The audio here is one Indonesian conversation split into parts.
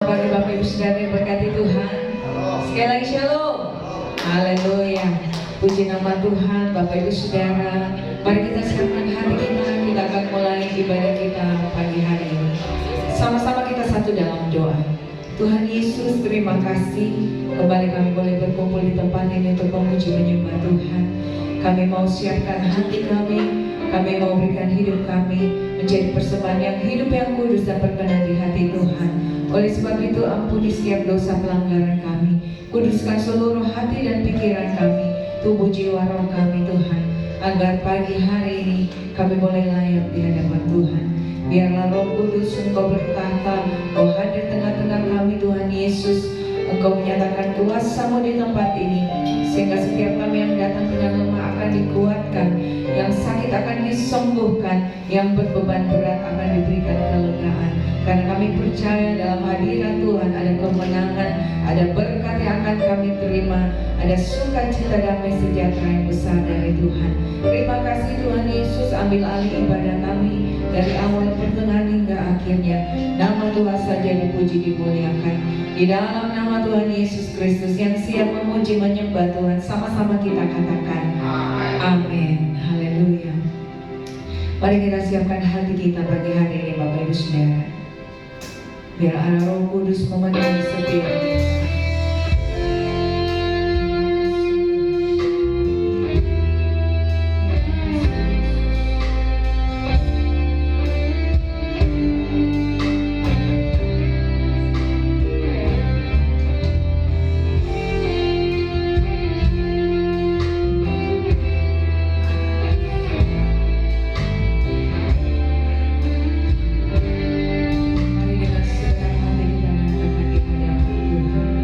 pagi Bapak Ibu Saudara yang berkati Tuhan. Sekali lagi shalom. Haleluya. Puji nama Tuhan Bapak Ibu Saudara. Mari kita siapkan hati kita akan mulai ibadah kita pagi hari ini. Sama-sama kita satu dalam doa. Tuhan Yesus, terima kasih kembali kami boleh berkumpul di tempat ini untuk memuji menyembah Tuhan. Kami mau siapkan hati kami mau berikan hidup kami menjadi persembahan yang hidup, yang kudus dan berkenan di hati Tuhan. Oleh sebab itu ampuni setiap dosa pelanggaran kami, kuduskan seluruh hati dan pikiran kami, tubuh jiwa roh kami Tuhan, agar pagi hari ini kami boleh layak di hadapan Tuhan. Biarlah Roh Kudus Engkau bertata, Engkau hadir tengah-tengah kami Tuhan Yesus. Engkau menyatakan kuasa-Mu di tempat ini, sehingga setiap kami yang datang dengan lemah akan dikuatkan, yang sakit akan disembuhkan, yang berbeban berat akan diberikan kelegaan. Karena kami percaya dalam hadirat Tuhan ada kemenangan, ada berkat yang akan kami terima, ada sukacita damai sejahtera yang besar dari Tuhan. Terima kasih Tuhan Yesus, ambil alih ibadah kami dari awal pertengahan hingga akhirnya. Nama Tuhan saja dipuji dimuliakan. Di dalam nama Tuhan Yesus Kristus yang siap memuji menyembah Tuhan, sama-sama kita katakan amin. Haleluya. Mari kita siapkan hati kita pagi hari ini Bapak Ibu Saudara. Biar arah Roh Kudus memenuhi setiap kita. Mari kita siapkan hati kita dan katakan di hadapan Tuhan.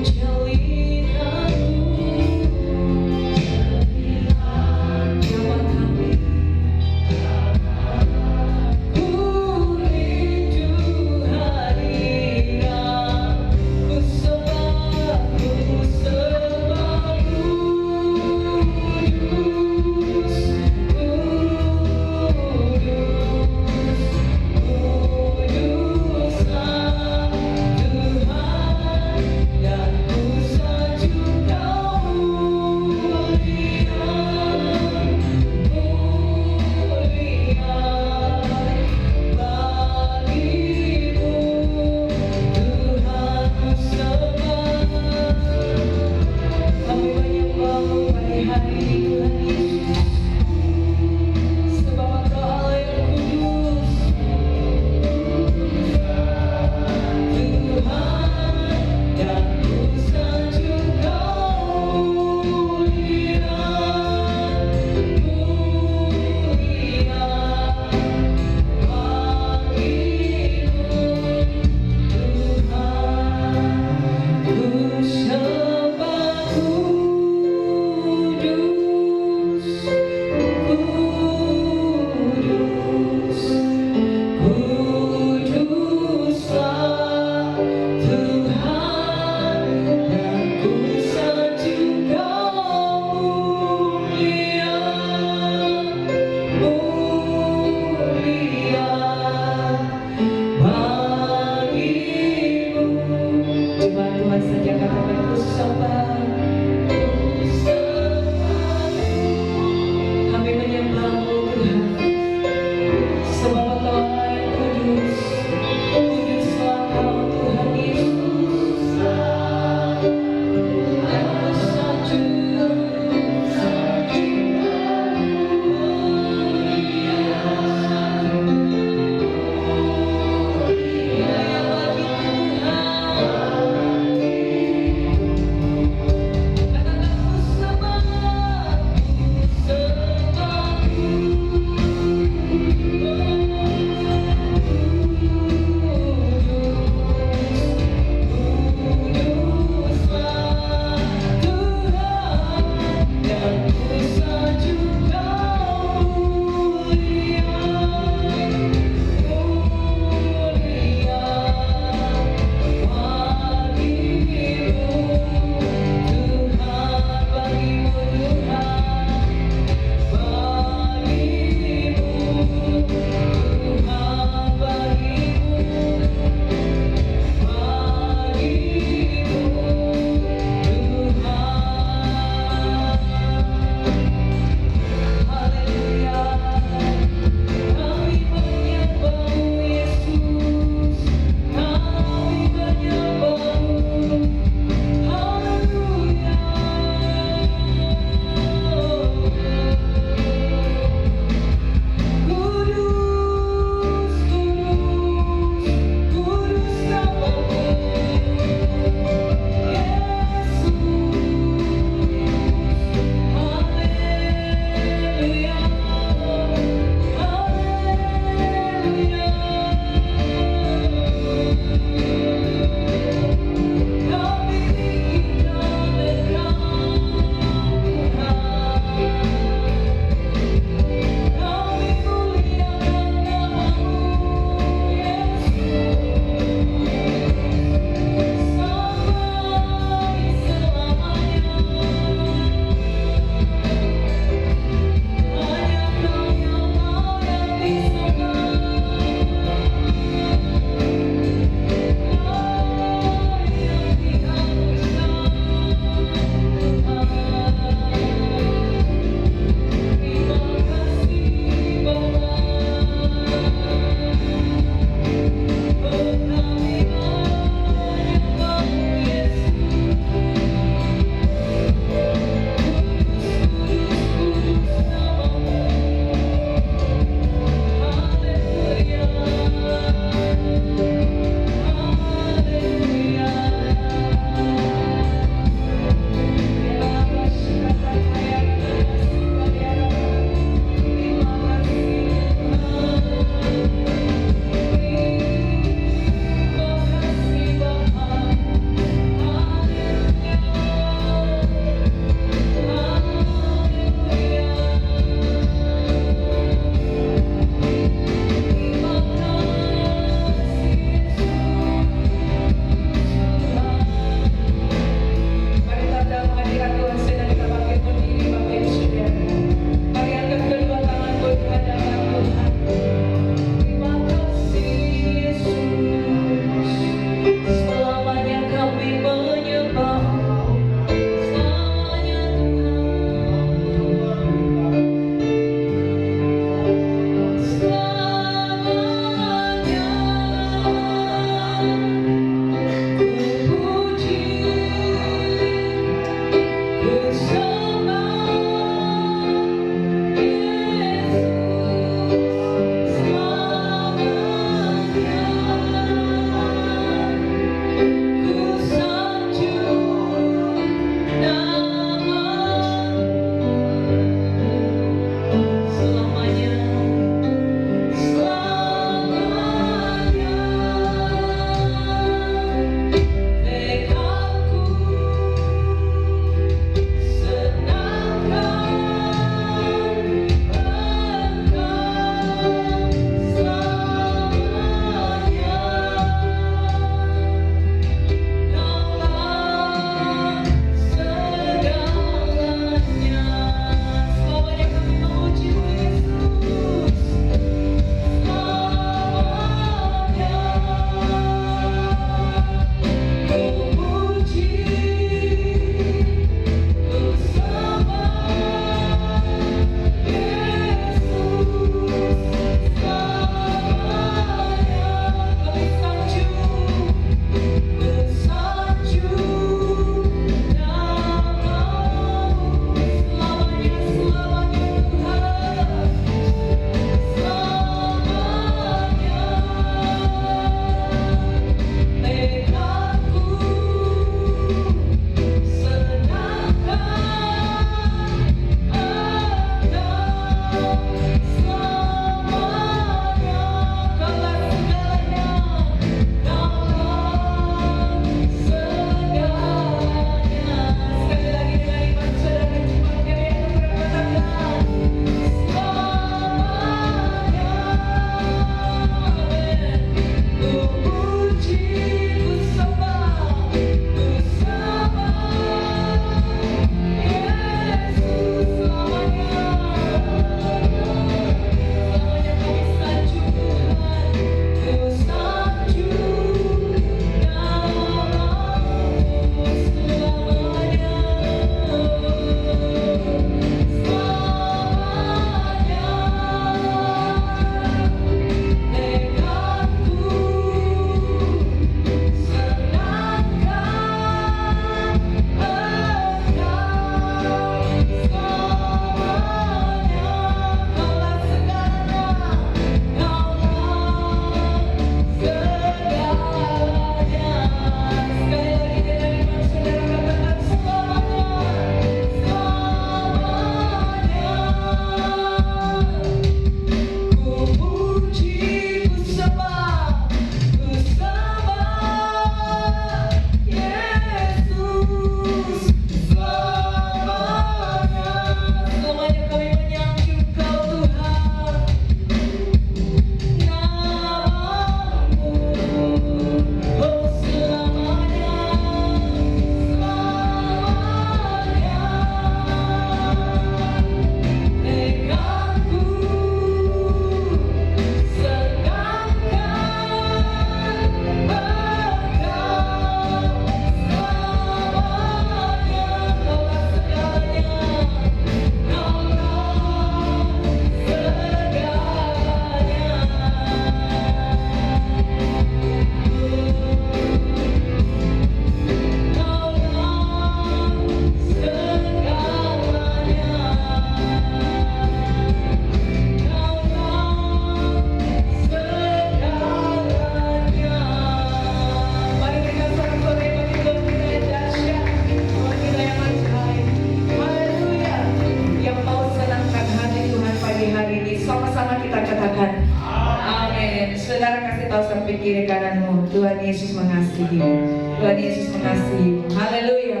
mengasihi. Tuhan Yesus mengasihi. Haleluya.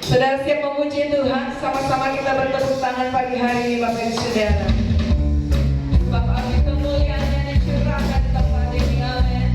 Saudara siap memuji Tuhan, sama-sama kita bertepuk tangan pagi hari ini Bapak Ibu Saudara. Bapak api kemuliaannya dicurahkan di tempat ini, amin.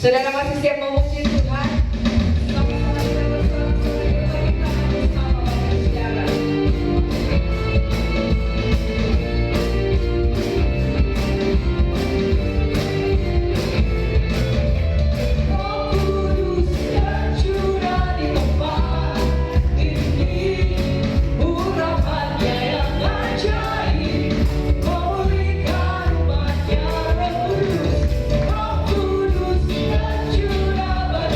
Saudara masih siap memuji Tuhan? Sama-sama kita bersama-sama kita berikan bersama Bapak Ibu Saudara. Roh Kudus tercurah di tempat ini, urapannya yang ajaib, memulihkan umatnya. Roh Kudus tercurah.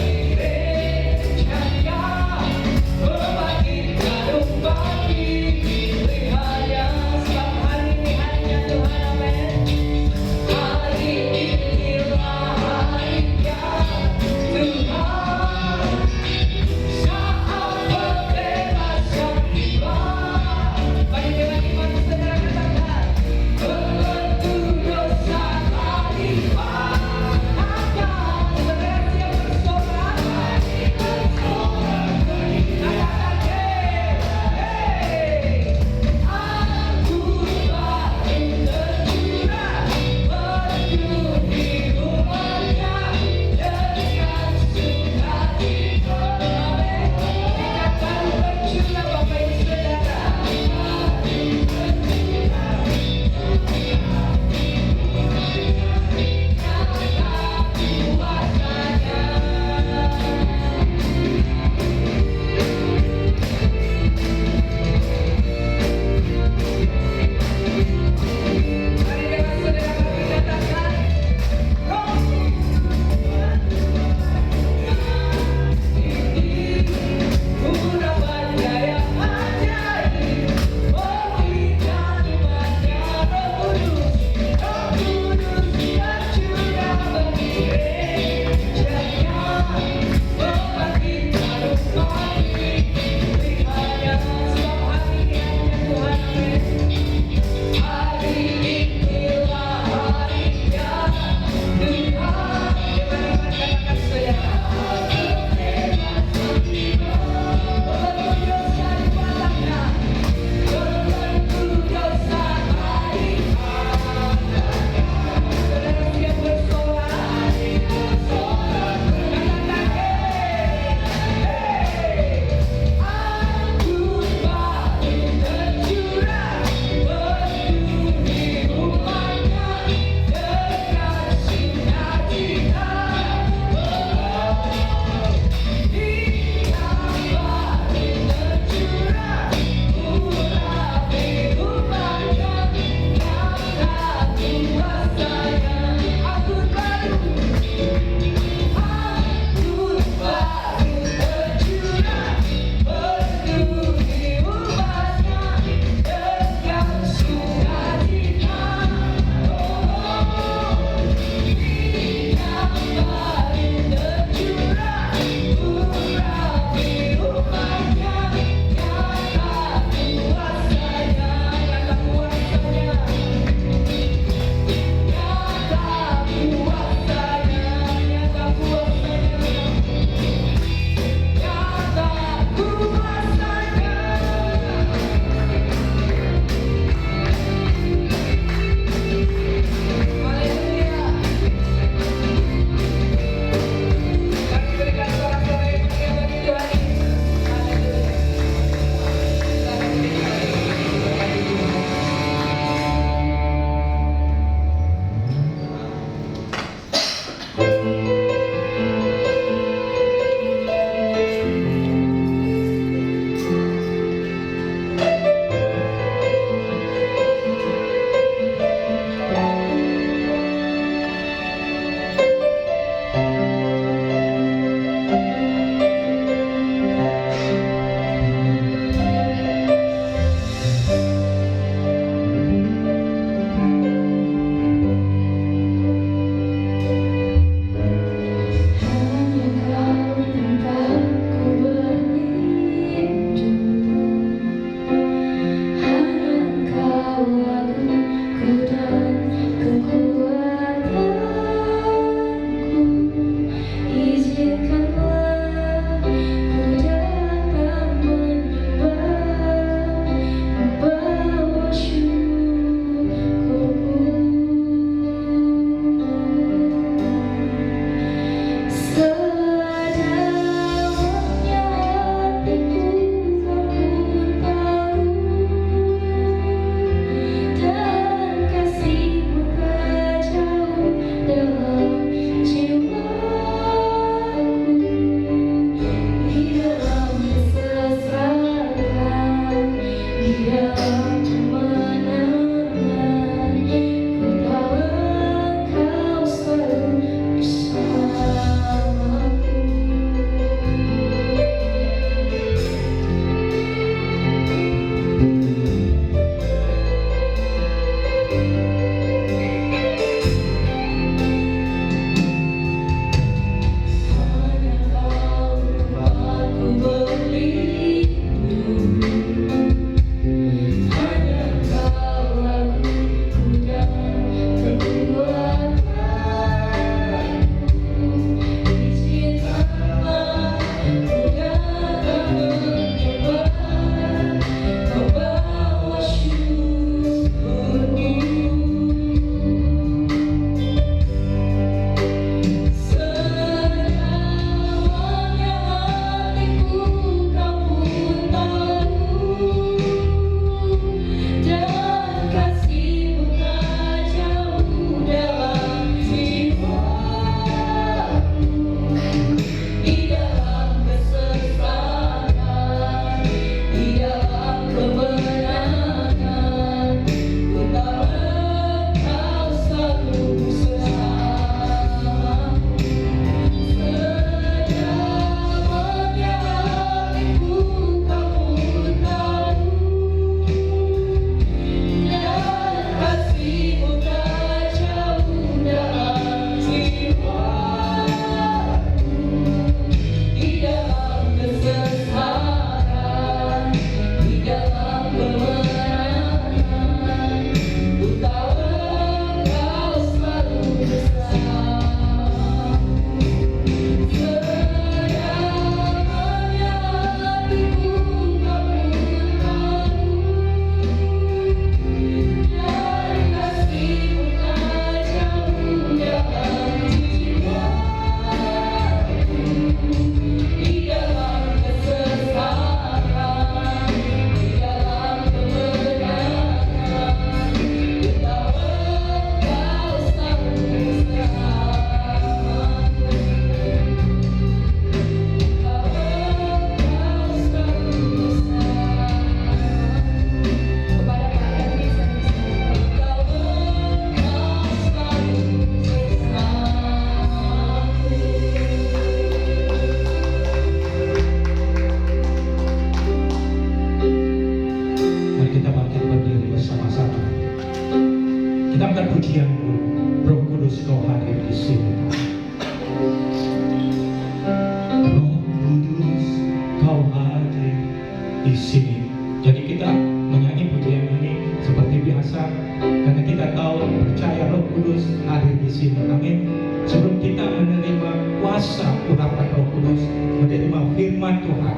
di sini. Jadi kita menyanyi pujian ini seperti biasa karena kita tahu percaya Roh Kudus hadir di sini. Amin. Sebelum kita menerima kuasa urapan Roh Kudus, menerima firman Tuhan,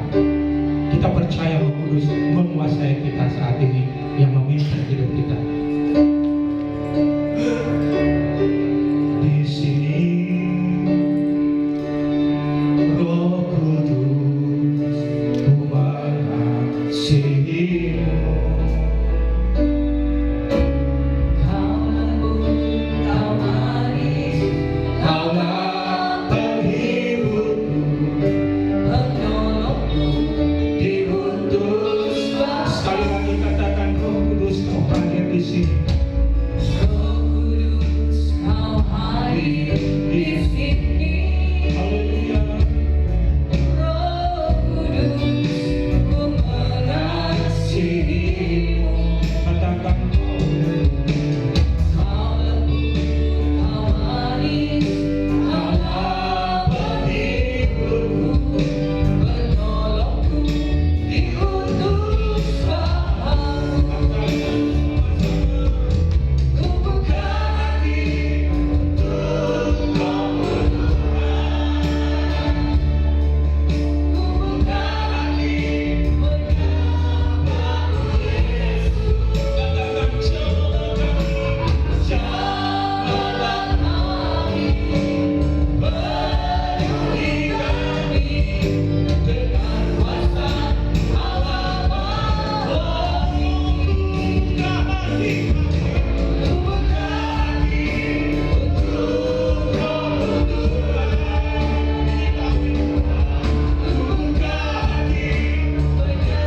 kita percaya Roh Kudus menguasai kita saat ini yang memimpin hidup kita. Di sini Roh Kudus, ku mengasihimu. Kau lembut, kau manis, Kaulah penghiburku, penolongku, diutus. Sekali lagi katakan Roh Kudus, kau hadir di sini. Roh Kudus, kau hadir di sini. Haleluya. Roh Kudus, ku mengasihimu. Katakan Kau lembut, kau manis, kaulah penghiburku, penolongku, diutus Bapa. Ku buka hati untuk Kau berdua. Ku buka hati menyapa Yesus. katakan Jamalah kami, penuhi kami dengan kuasa Allah Maha Tinggi. Ku buka hati untuk Kau berdua. Ku buka hati menyapa Yesus.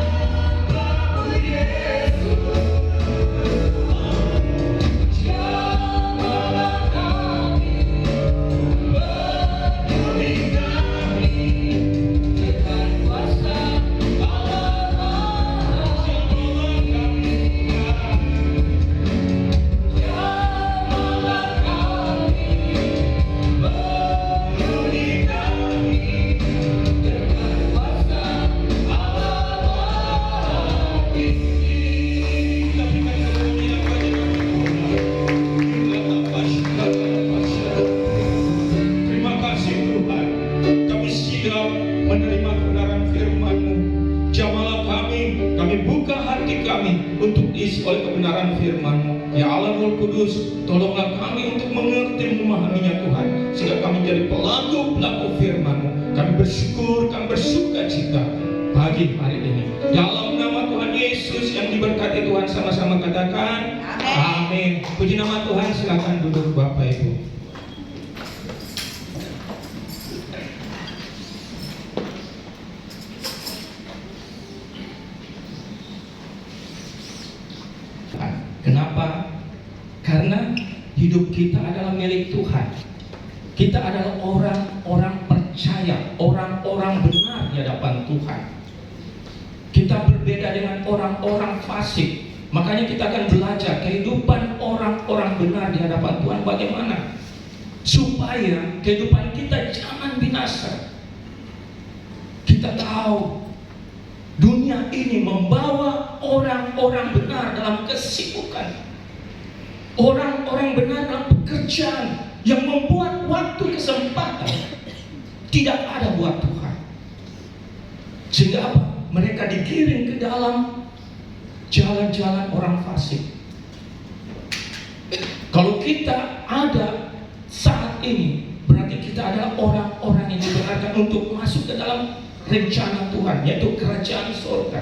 Jamalah kami, penuhi kami dengan kuasa Allah Maha Tinggi. Jamalah kami, penuhi kami dengan kuasa Allah Maha Tinggi. Terima kasih Tuhan, kami siap menerima kebenaran firman-Mu. Jamalah kami buka hati kami untuk diisi oleh kebenaran firman-Mu. Ya Allah Roh Kudus, tolonglah kami untuk mengerti, memahaminya Tuhan, sehingga kami jadi pelaku-pelaku firman-Mu. Kami bersyukur, kami bersuka cita pagi hari ini. Dalam nama Tuhan Yesus yang diberkati Tuhan, sama-sama katakan amin. Puji nama Tuhan, silakan duduk Bapak Ibu. Kenapa? Karena hidup kita adalah milik Tuhan. Kita adalah orang-orang percaya, orang-orang benar di hadapan Tuhan. Kita berbeda dengan orang-orang fasik. Makanya kita akan belajar kehidupan orang-orang benar di hadapan Tuhan bagaimana, supaya kehidupan kita jangan binasa. Kita tahu dunia ini membawa orang-orang benar dalam kesibukan, orang-orang benar dalam pekerjaan yang membuat waktu kesempatan tidak ada buat Tuhan. Sehingga apa? Mereka digiring ke dalam jalan-jalan orang fasik. Kalau kita ada saat ini, berarti kita adalah orang-orang yang dibenarkan untuk masuk ke dalam rencana Tuhan, yaitu kerajaan surga.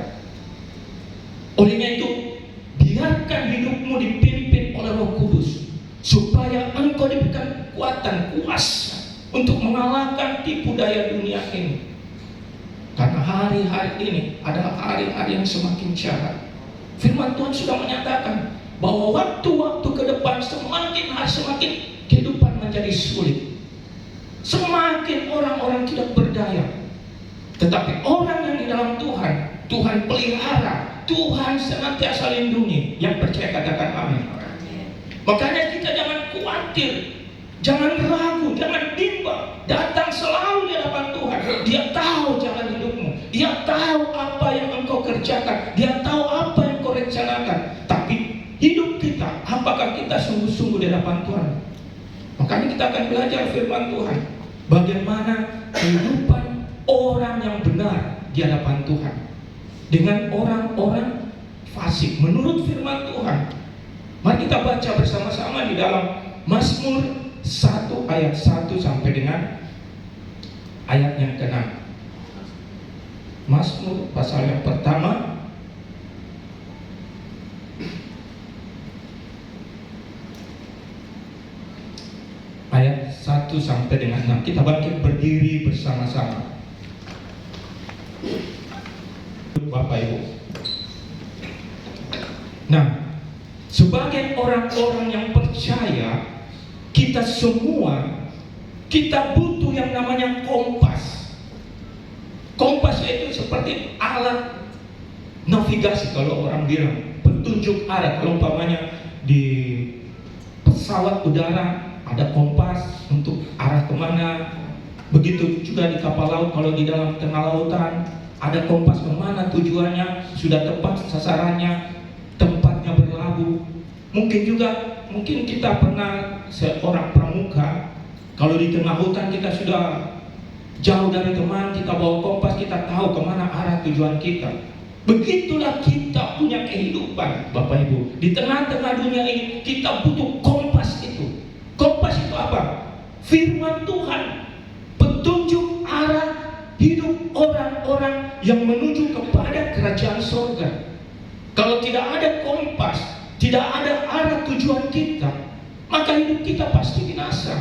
Olehnya itu, biarkan hidupmu dipimpin oleh Roh Kudus, supaya engkau diberikan kekuatan, kuasa untuk mengalahkan tipu daya dunia ini. Karena hari-hari ini adalah hari-hari yang semakin jahat. Firman Tuhan sudah menyatakan bahwa waktu-waktu ke depan semakin hari semakin kehidupan menjadi sulit. Semakin orang-orang tidak berdaya. Tetapi orang yang di dalam Tuhan, Tuhan pelihara, Tuhan senantiasa lindungi. Yang percaya katakan amin. Makanya kita jangan khawatir, jangan ragu, jangan bimbang. Datang selalu di hadapan Tuhan. Dia tahu jalan hidupmu, Dia tahu apa yang engkau kerjakan. hadapan Tuhan. Makanya kita akan belajar firman Tuhan, bagaimana kehidupan orang yang benar di hadapan Tuhan dengan orang-orang fasik menurut firman Tuhan. Mari kita baca bersama-sama di dalam Mazmur 1 ayat 1 sampai dengan ayat yang ke-6. Mazmur pasal yang pertama ayat 1 sampai dengan 6. Kita bangkit berdiri bersama-sama. Bapak Ibu. Nah, sebagai orang-orang yang percaya, kita semua kita butuh yang namanya kompas. Kompas itu seperti alat navigasi kalau orang bilang, petunjuk arah. Kalau umpamanya di pesawat udara ada kompas untuk arah kemana. Begitu juga di kapal laut, kalau di dalam tengah lautan ada kompas kemana tujuannya, sudah tepat sasarannya, tempatnya berlabuh. Mungkin kita pernah seorang pramuka, kalau di tengah hutan kita sudah jauh dari teman, kita bawa kompas, kita tahu kemana arah tujuan kita. Begitulah kita punya kehidupan, Bapak Ibu. Di tengah-tengah dunia ini kita butuh kompas itu. Kompas itu apa? Firman Tuhan, petunjuk arah hidup orang-orang yang menuju kepada kerajaan surga. Kalau tidak ada kompas, tidak ada arah tujuan kita, maka hidup kita pasti binasa.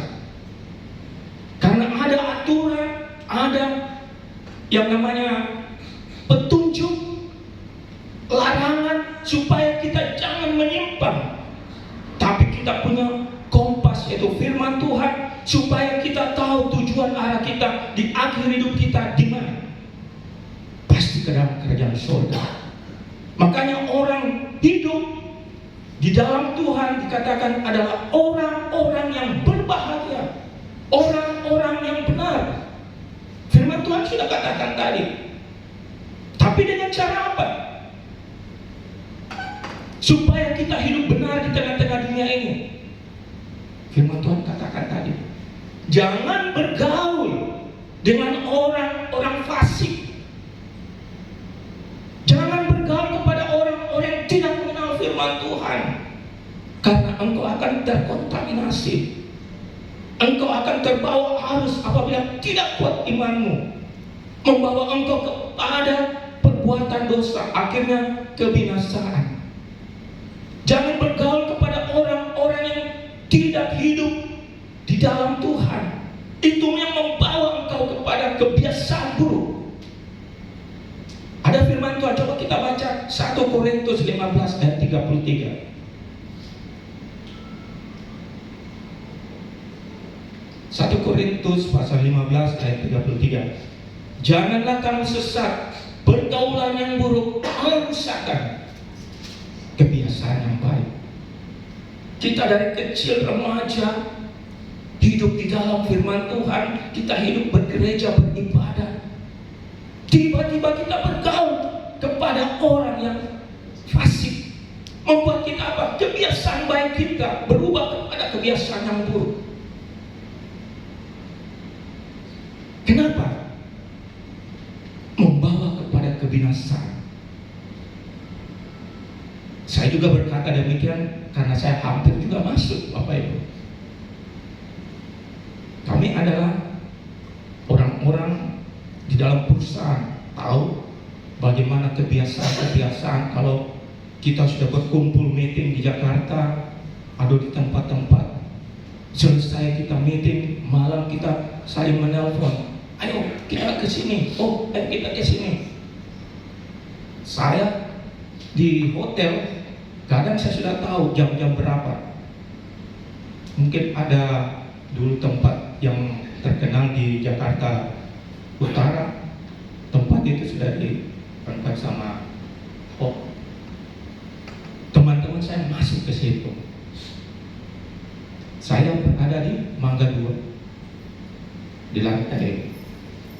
Karena ada aturan, ada yang namanya petunjuk, larangan supaya kita jangan menyimpang. Tapi kita punya kompas, yaitu firman Tuhan, supaya kita tahu tujuan arah kita di akhir hidup kita di mana. Pasti ke dalam kerajaan surga. Makanya orang hidup di dalam Tuhan dikatakan adalah orang-orang yang berbahagia, orang-orang yang benar. Firman Tuhan sudah katakan tadi. Tapi dengan cara apa? Supaya kita hidup benar di tengah-tengah dunia ini. Firman Tuhan katakan tadi, jangan bergaul dengan orang-orang fasik. Jangan bergaul kepada orang-orang yang tidak mengenal firman Tuhan. Karena engkau akan terkontaminasi. Engkau akan terbawa arus apabila tidak kuat imanmu, membawa engkau kepada perbuatan dosa, akhirnya kebinasaan. Jangan bergaul kepada orang-orang yang tidak hidup di dalam Tuhan. Itu yang membawa engkau kepada kebiasaan buruk. Ada firman Tuhan, coba kita baca 1 Korintus 15 ayat 33. 1 Korintus pasal 15 ayat 33. Janganlah kamu sesat, pergaulan yang buruk merusakkan kebiasaan yang baik. Kita dari kecil remaja hidup di dalam firman Tuhan, kita hidup bergereja, beribadah. Tiba-tiba kita bergaul kepada orang yang fasik, membuat kita apa? Kebiasaan baik kita berubah kepada kebiasaan yang buruk. Kenapa? Membawa kepada kebinasaan. Saya juga berkata demikian karena saya hampir juga masuk, Bapak Ibu. Kami adalah orang-orang di dalam perusahaan, tahu bagaimana kebiasaan-kebiasaan kalau kita sudah berkumpul meeting di Jakarta atau di tempat-tempat. Selesai kita meeting, malam kita saling menelpon. Ayo kita ke sini. Oh, kita ke sini. Saya di hotel, kadang saya sudah tahu jam-jam berapa. Mungkin ada dulu tempat yang terkenal di Jakarta Utara, tempat itu sudah diangkat sama teman-teman saya masuk ke situ. Saya berada di Mangga 2 di lantai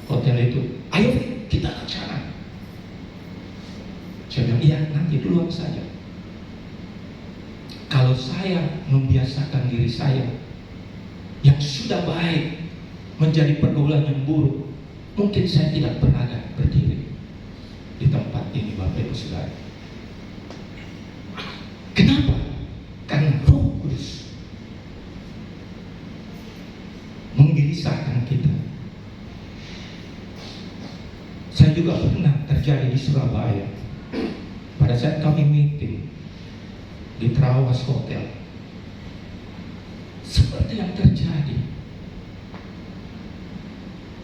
hotel itu. Ayo kita ke sana. Saya bilang, iya nanti duluan saja. Kalau saya membiasakan diri saya yang sudah baik menjadi pergaulan yang buruk, mungkin saya tidak berada berdiri di tempat ini, Bapak Ibu Saudara. Kenapa? Karena Roh Kudus menggelisahkan kita. Saya juga pernah terjadi di Surabaya pada saat kami meeting di Trawas Hotel. Seperti yang terjadi.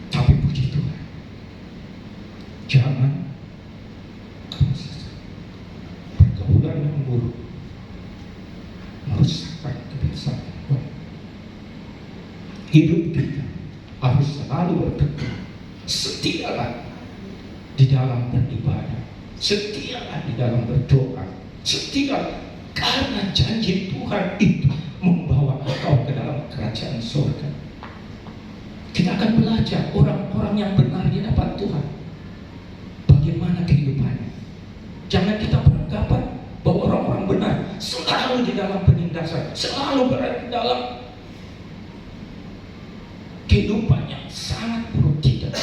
Tapi puji Tuhan, jangan pergaulan yang buruk merusakkan kebiasaan yang baik. Hidup kita harus selalu bertekun. Setialah di dalam beribadah, setialah di dalam berdoa, setialah, karena janji Tuhan itu membawa engkau ke dalam kerajaan surga. Kita akan belajar orang-orang yang benar di hadapan Tuhan, bagaimana kehidupannya. Jangan kita beranggapan bahwa orang-orang benar selalu di dalam penindasan, selalu berada di dalam kehidupan yang sangat buruk. Tidak.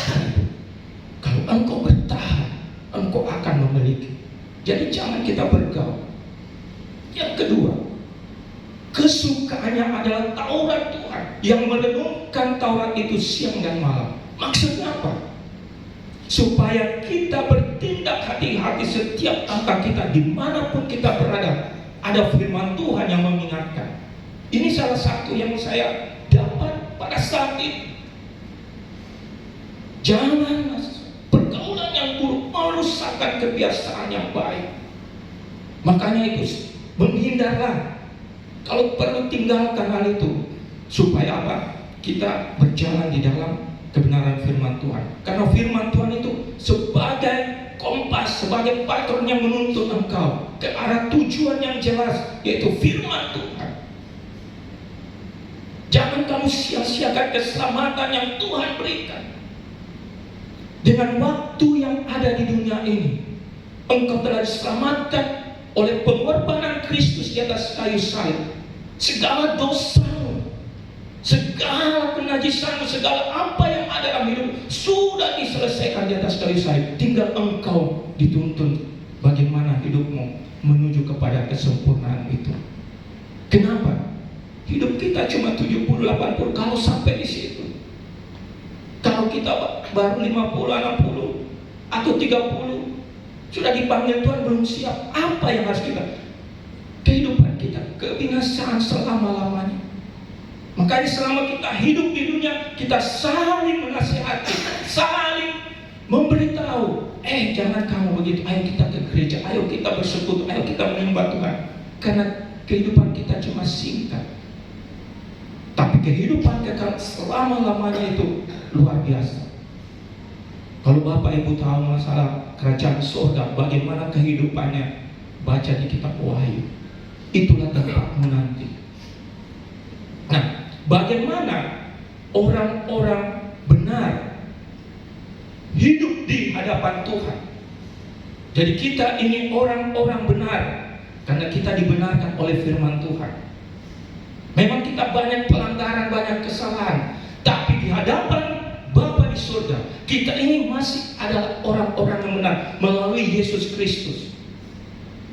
Kalau engkau bertahan, engkau akan memiliki. Jadi jangan kita bergaul. Yang kedua, kesukaannya adalah Taurat Tuhan, yang merenungkan Taurat itu siang dan malam. Maksudnya apa? Supaya kita bertindak hati-hati setiap langkah kita, dimanapun kita berada, ada firman Tuhan yang mengingatkan. Ini salah satu yang saya dapat pada saat itu. Jangan pergaulan yang buruk merusakkan kebiasaan yang baik. Makanya itu, menghindarlah. Kalau perlu tinggalkan hal itu. Supaya apa? Kita berjalan di dalam kebenaran firman Tuhan. Karena firman Tuhan itu sebagai kompas, sebagai patron yang menuntun engkau ke arah tujuan yang jelas, yaitu firman Tuhan. Jangan kamu sia-siakan keselamatan yang Tuhan berikan. Dengan waktu yang ada di dunia ini, engkau telah diselamatkan oleh pengorbanan Kristus di atas kayu salib. Segala dosamu, segala kenajisanmu, segala apa yang ada dalam hidup sudah diselesaikan di atas kayu salib. Tinggal engkau dituntun bagaimana hidupmu menuju kepada kesempurnaan itu. Kenapa? Hidup kita cuma 70-80 kalau sampai di situ. Kalau kita baru 50, 60 atau 30 sudah dipanggil Tuhan belum siap, apa yang harus kita? Kehidupan kita kebinasaan selama-lamanya. Makanya selama kita hidup di dunia, kita saling menasihati, saling memberitahu, jangan kamu begitu, ayo kita ke gereja, ayo kita bersekutu, ayo kita menyembah Tuhan. Karena kehidupan kita cuma singkat, tapi kehidupan kekal selama-lamanya itu luar biasa. Kalau Bapak Ibu tahu masalah kerajaan surga, bagaimana kehidupannya, baca di kitab Wahyu. Itulah tempatmu nanti. Nah, bagaimana orang-orang benar hidup di hadapan Tuhan. Jadi kita ini orang-orang benar karena kita dibenarkan oleh firman Tuhan. Memang kita banyak pelanggaran, banyak kesalahan, tapi di hadapan Bapa di surga, kita ini masih adalah orang-orang yang benar melalui Yesus Kristus.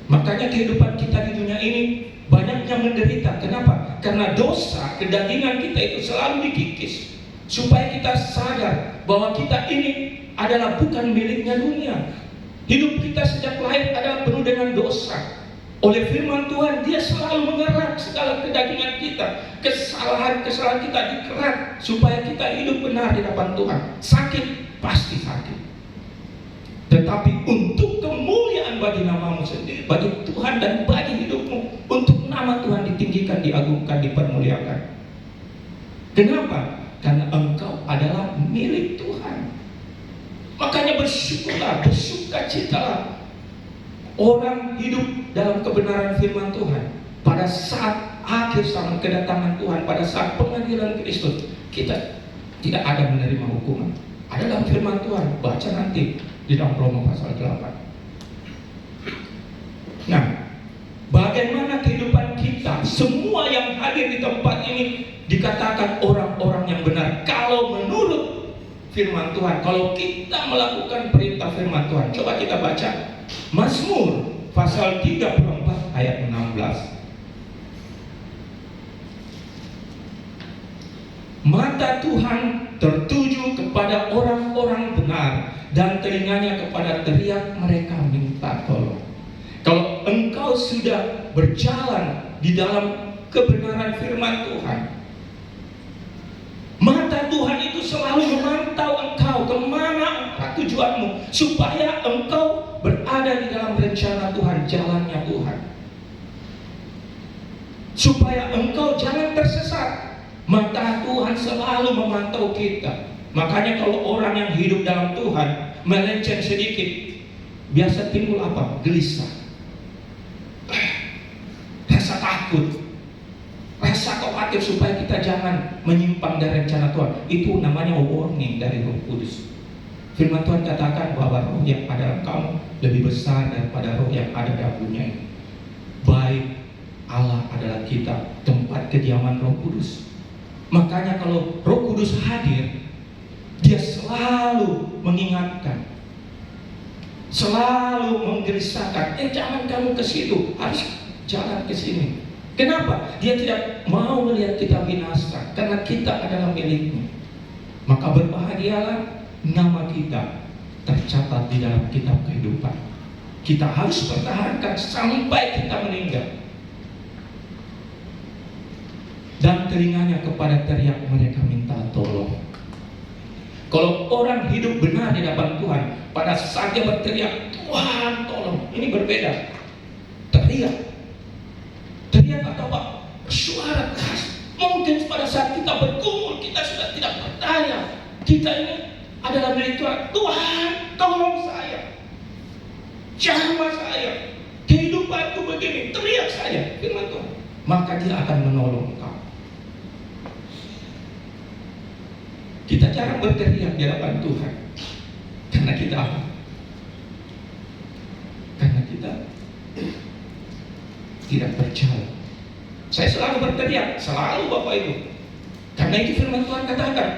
Makanya kehidupan kita di dunia ini banyak yang menderita. Kenapa? Karena dosa, kedagingan kita itu selalu dikikis. Supaya kita sadar bahwa kita ini adalah bukan miliknya dunia. Hidup kita sejak lahir adalah penuh dengan dosa. Oleh firman Tuhan, Dia selalu mengerat segala kedagingan kita, kesalahan-kesalahan kita dikerat supaya kita hidup benar di hadapan Tuhan. Sakit, pasti sakit. Tetapi untuk kemuliaan bagi namamu sendiri, bagi Tuhan dan bagi hidupmu, untuk nama Tuhan ditinggikan, diagungkan, dipermuliakan. Kenapa? Karena engkau adalah milik Tuhan. Makanya bersyukurlah, bersukacitalah. Orang hidup dalam kebenaran firman Tuhan pada saat akhir zaman kedatangan Tuhan, pada saat pengadilan Kristus, kita tidak ada menerima hukuman. Ada dalam firman Tuhan, baca nanti di dalam Roma pasal 8. Nah, bagaimana kehidupan kita hadir di tempat ini dikatakan orang-orang yang benar. Kalau menurut firman Tuhan, kalau kita melakukan perintah firman Tuhan. Coba kita baca Mazmur pasal 34 ayat 16. Mata Tuhan tertuju kepada orang-orang benar dan telinganya kepada teriak mereka minta tolong. Kalau engkau sudah berjalan di dalam kebenaran firman Tuhan, mata Tuhan itu selalu memantau engkau kemana tujuanmu, supaya engkau berada di dalam rencana Tuhan, jalannya Tuhan, supaya engkau jangan tersesat. Mata Tuhan selalu memantau kita. Makanya kalau orang yang hidup dalam Tuhan melenceng sedikit, biasa timbul apa? Gelisah, rasa takut, rasa khawatir supaya kita jangan menyimpang dari rencana Tuhan. Itu namanya warning dari Roh Kudus. Firman Tuhan katakan bahwa roh yang ada dalam kamu lebih besar daripada roh yang ada dalam dunia ini. Baik Allah adalah kita, tempat kediaman Roh Kudus. Makanya kalau Roh Kudus hadir, dia selalu mengingatkan, selalu menggelisahkan, jangan kamu ke situ, harus jalan ke sini. Kenapa? Dia tidak mau melihat kita binasa, karena kita adalah miliknya. Maka berbahagialah nama kita tercatat di dalam kitab kehidupan. Kita harus pertahankan sampai kita meninggal. Dan telinganya kepada teriak mereka minta tolong. Kalau orang hidup benar di hadapan Tuhan, pada saat dia berteriak, Tuhan tolong, ini berbeda. Teriak atau apa? Suara keras. Mungkin pada saat kita bergumul, kita sudah tidak berdaya. Kita ini adalah milik Tuhan. Tuhan tolong saya, jamah saya, kehidupanku begini, teriak saya, firman Tuhan. Maka dia akan menolong kau. Kita jarang berteriak di hadapan Tuhan. Karena kita apa? Karena kita tidak percaya. Saya selalu berteriak, selalu Bapak Ibu. Karena itu firman Tuhan katakan,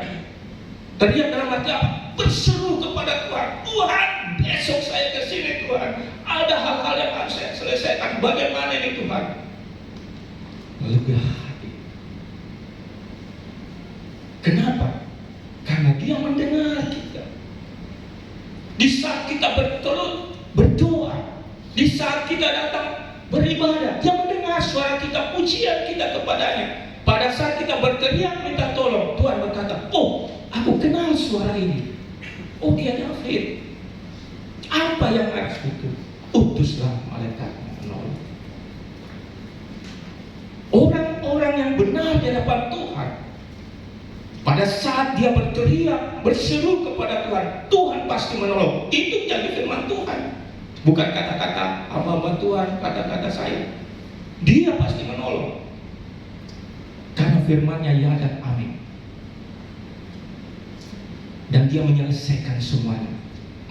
teriak dalam arti apa? Berseru kepada Tuhan. Tuhan, besok saya ke sini Tuhan. Ada hal-hal yang harus saya selesaikan. Bagaimana ini Tuhan? Lega hati. Kenapa? Karena dia mendengar kita. Di saat kita berdoa, di saat kita datang beribadah, dia mendengar suara kita, pujian kita kepadanya. Pada saat kita berteriak minta tolong, Tuhan berkata, oh, aku kenal suara ini. Oh, dia David. Apa yang harus itu? Utuslah malaikatmu menolong. Orang-orang yang benar di hadapan Tuhan, pada saat dia berteriak, berseru kepada Tuhan, Tuhan pasti menolong. Itu jadi firman Tuhan. Bukan kata-kata hamba Tuhan, kata-kata saya. Dia pasti menolong. Karena firman-Nya ya dan amin. Dan dia menyelesaikan semuanya.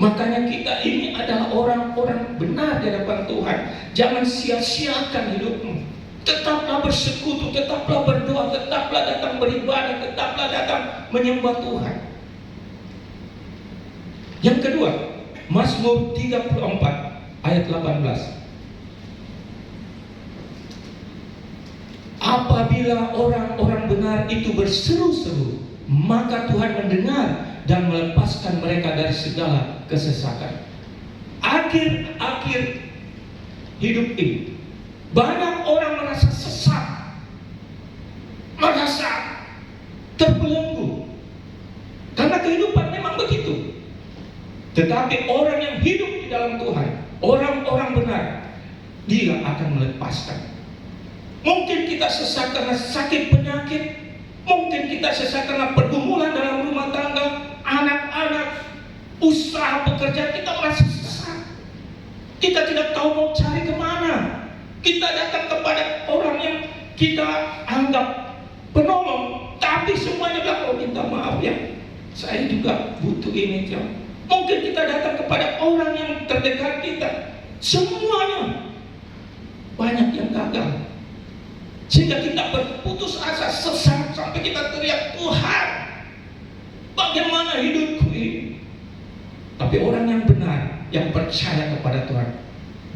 Makanya kita ini adalah orang-orang benar di hadapan Tuhan. Jangan sia-siakan hidupmu. Tetaplah bersekutu, tetaplah berdoa, tetaplah datang beribadah, tetaplah datang menyembah Tuhan. Yang kedua, Mazmur 34 ayat 18. Apabila orang-orang benar itu berseru-seru, maka Tuhan mendengar dan melepaskan mereka dari segala kesesakan. Akhir-akhir hidup ini, banyak orang merasa sesat, merasa terbelenggu, karena kehidupan memang begitu. Tetapi orang yang hidup di dalam Tuhan, orang-orang benar, dia akan melepaskan. Mungkin kita sesat karena sakit penyakit, mungkin kita sesat karena pergumulan dalam rumah tangga, anak-anak, usaha pekerjaan, kita merasa sesat. Kita tidak tahu mau cari kemana. Kita datang kepada orang yang kita anggap penolong, tapi semuanya bilang, oh minta maaf ya, saya juga butuh ini. Mungkin kita datang kepada orang yang terdekat kita, semuanya banyak yang gagal. Sehingga Sehingga kita berputus asa, sesat, sampai kita teriak, Tuhan, bagaimana hidupku ini? Tapi orang yang benar, yang percaya kepada Tuhan,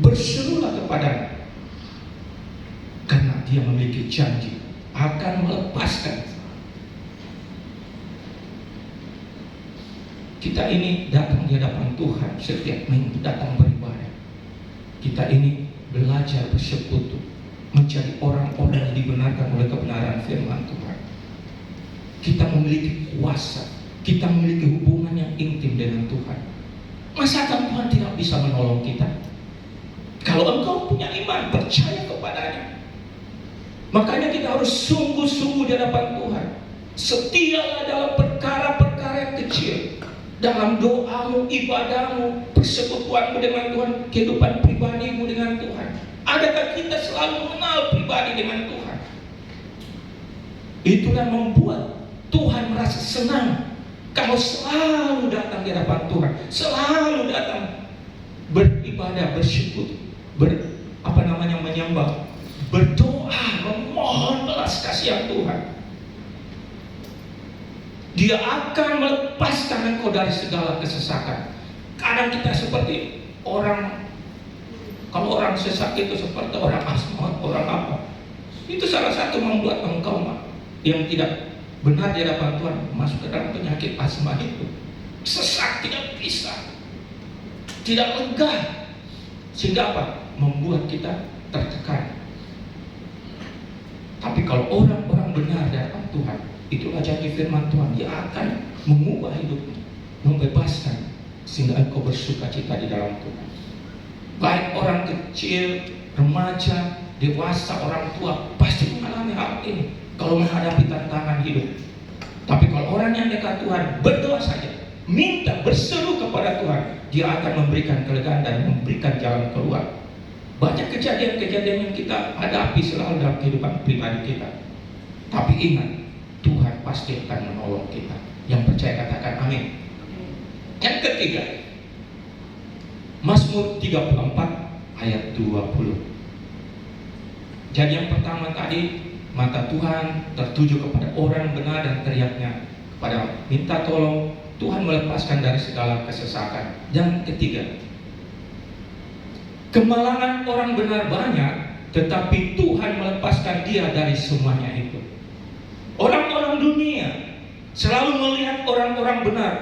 berserulah kepadanya, karena dia memiliki janji akan melepaskan. Kita ini datang di hadapan Tuhan setiap minggu, datang beribadah. Kita ini belajar bersekutu, menjadi orang-orang yang dibenarkan oleh kebenaran firman Tuhan. Kita memiliki kuasa, kita memiliki hubungan yang intim dengan Tuhan. Masakan Tuhan tidak bisa menolong kita? Kalau engkau punya iman, percaya kepadanya. Makanya kita harus sungguh-sungguh di hadapan Tuhan. Setialah dalam perkara-perkara yang kecil, dalam doamu, ibadahmu, persekutuanmu dengan Tuhan, kehidupan pribadimu dengan Tuhan. Adakah kita selalu mengenal pribadi dengan Tuhan? Itulah membuat Tuhan merasa senang kalau selalu datang di hadapan Tuhan, selalu datang beribadah, bersyukur, menyembah, berdoa, memohon belas kasihan Tuhan. Dia akan melepaskan engkau dari segala kesesakan. Kadang kita seperti orang, kalau orang sesak itu seperti orang asma, orang apa. Itu salah satu membuat engkau yang tidak benar di hadapan Tuhan masuk ke dalam penyakit asma itu. Sesak, tidak bisa, tidak lega, sehingga apa? Membuat kita tertekan. Tapi kalau orang-orang benar di hadapan Tuhan, itulah janji firman Tuhan, dia akan mengubah hidupmu, membebaskan, sehingga engkau bersuka cita di dalam Tuhan. Baik orang kecil, remaja, dewasa, orang tua pasti mengalami hal ini kalau menghadapi tantangan hidup. Tapi kalau orang yang dekat Tuhan, berdoa saja, minta, berseru kepada Tuhan, dia akan memberikan kelegaan dan memberikan jalan keluar. Banyak kejadian-kejadian yang kita hadapi selalu dalam kehidupan pribadi kita. Tapi ingat, Tuhan pasti akan menolong kita. Yang percaya katakan amin. Yang ketiga, Mazmur 34 ayat 20. Jadi yang pertama tadi, mata Tuhan tertuju kepada orang benar dan teriaknya kepada minta tolong, Tuhan melepaskan dari segala kesesakan. Yang ketiga, kemalangan orang benar banyak, tetapi Tuhan melepaskan dia dari semuanya itu. Orang-orang dunia selalu melihat orang-orang benar,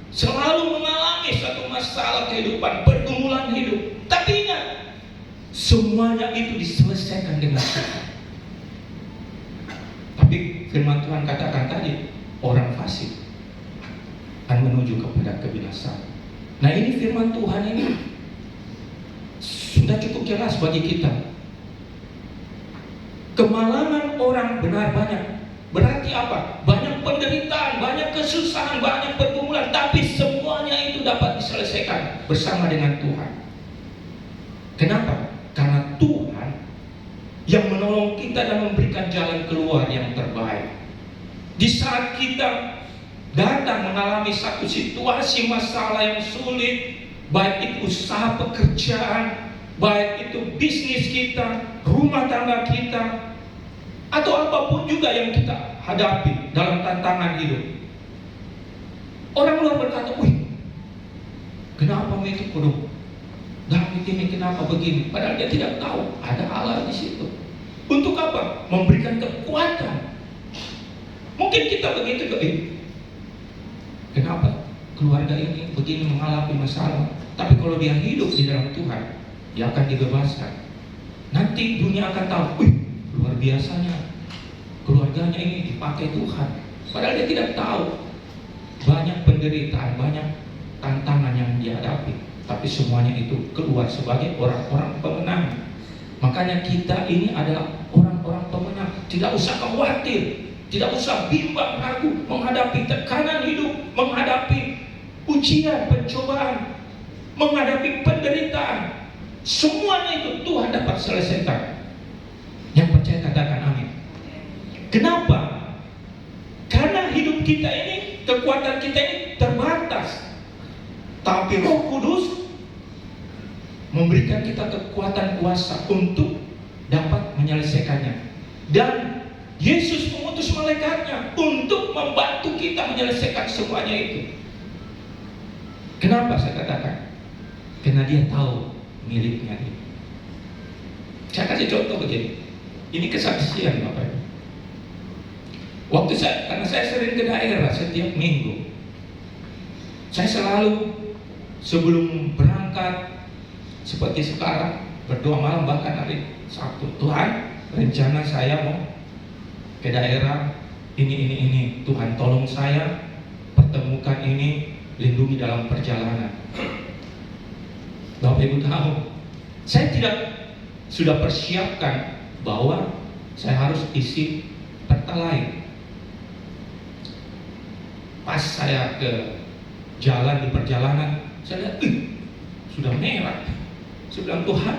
selalu mengalami satu masalah kehidupan, pergumulan hidup. Tapi ingat, semuanya itu diselesaikan dengan Tuhan. Tapi firman Tuhan katakan tadi, orang fasik akan menuju kepada kebinasaan. Nah, ini firman Tuhan ini sudah cukup jelas bagi kita. Kemalangan orang benar banyak. Berarti apa? Banyak penderitaan, banyak kesusahan, banyak pergumulan, tapi semuanya itu dapat diselesaikan bersama dengan Tuhan. Kenapa? Karena Tuhan yang menolong kita dan memberikan jalan keluar yang terbaik. Di saat kita datang mengalami satu situasi masalah yang sulit, baik itu usaha pekerjaan, baik itu bisnis kita, rumah tangga kita, atau apapun juga yang kita hadapi dalam tantangan hidup. Orang luar berkata, wih, kenapa itu kudu David ini kenapa begini? Padahal dia tidak tahu ada Allah di situ. Untuk apa? Memberikan kekuatan. Mungkin kita begitu, kenapa keluarga ini begini mengalami masalah? Tapi kalau dia hidup di dalam Tuhan, dia akan dibebaskan. Nanti dunia akan tahu, wih, luar biasanya keluarganya ini dipakai Tuhan. Padahal dia tidak tahu banyak penderitaan, banyak tantangan yang dihadapi. Tapi semuanya itu keluar sebagai orang-orang pemenang. Makanya kita ini adalah orang-orang pemenang. Tidak usah khawatir, tidak usah bimbang ragu menghadapi tekanan hidup, menghadapi ujian, pencobaan, menghadapi penderitaan. Semuanya itu Tuhan dapat selesaikan. Yang percaya katakan amin. Kenapa? Karena hidup kita ini, kekuatan kita ini terbatas. Tapi Roh Kudus memberikan kita kekuatan kuasa untuk dapat menyelesaikannya. Dan Yesus mengutus malaikatnya untuk membantu kita menyelesaikan semuanya itu. Kenapa saya katakan? Karena dia tahu miliknya ini. Saya kasih contoh begini. Ini kesaksian Bapak Ibu. Karena saya sering ke daerah setiap minggu, saya selalu sebelum berangkat seperti sekarang berdoa malam, bahkan hari Sabtu, Tuhan, rencana saya mau ke daerah ini, Tuhan tolong saya pertemukan ini, lindungi dalam perjalanan. Bapak Ibu tahu, saya tidak sudah persiapkan bahwa saya harus isi pertalite. Pas saya ke jalan di perjalanan, saya lihat, sudah merah. Saya bilang, Tuhan,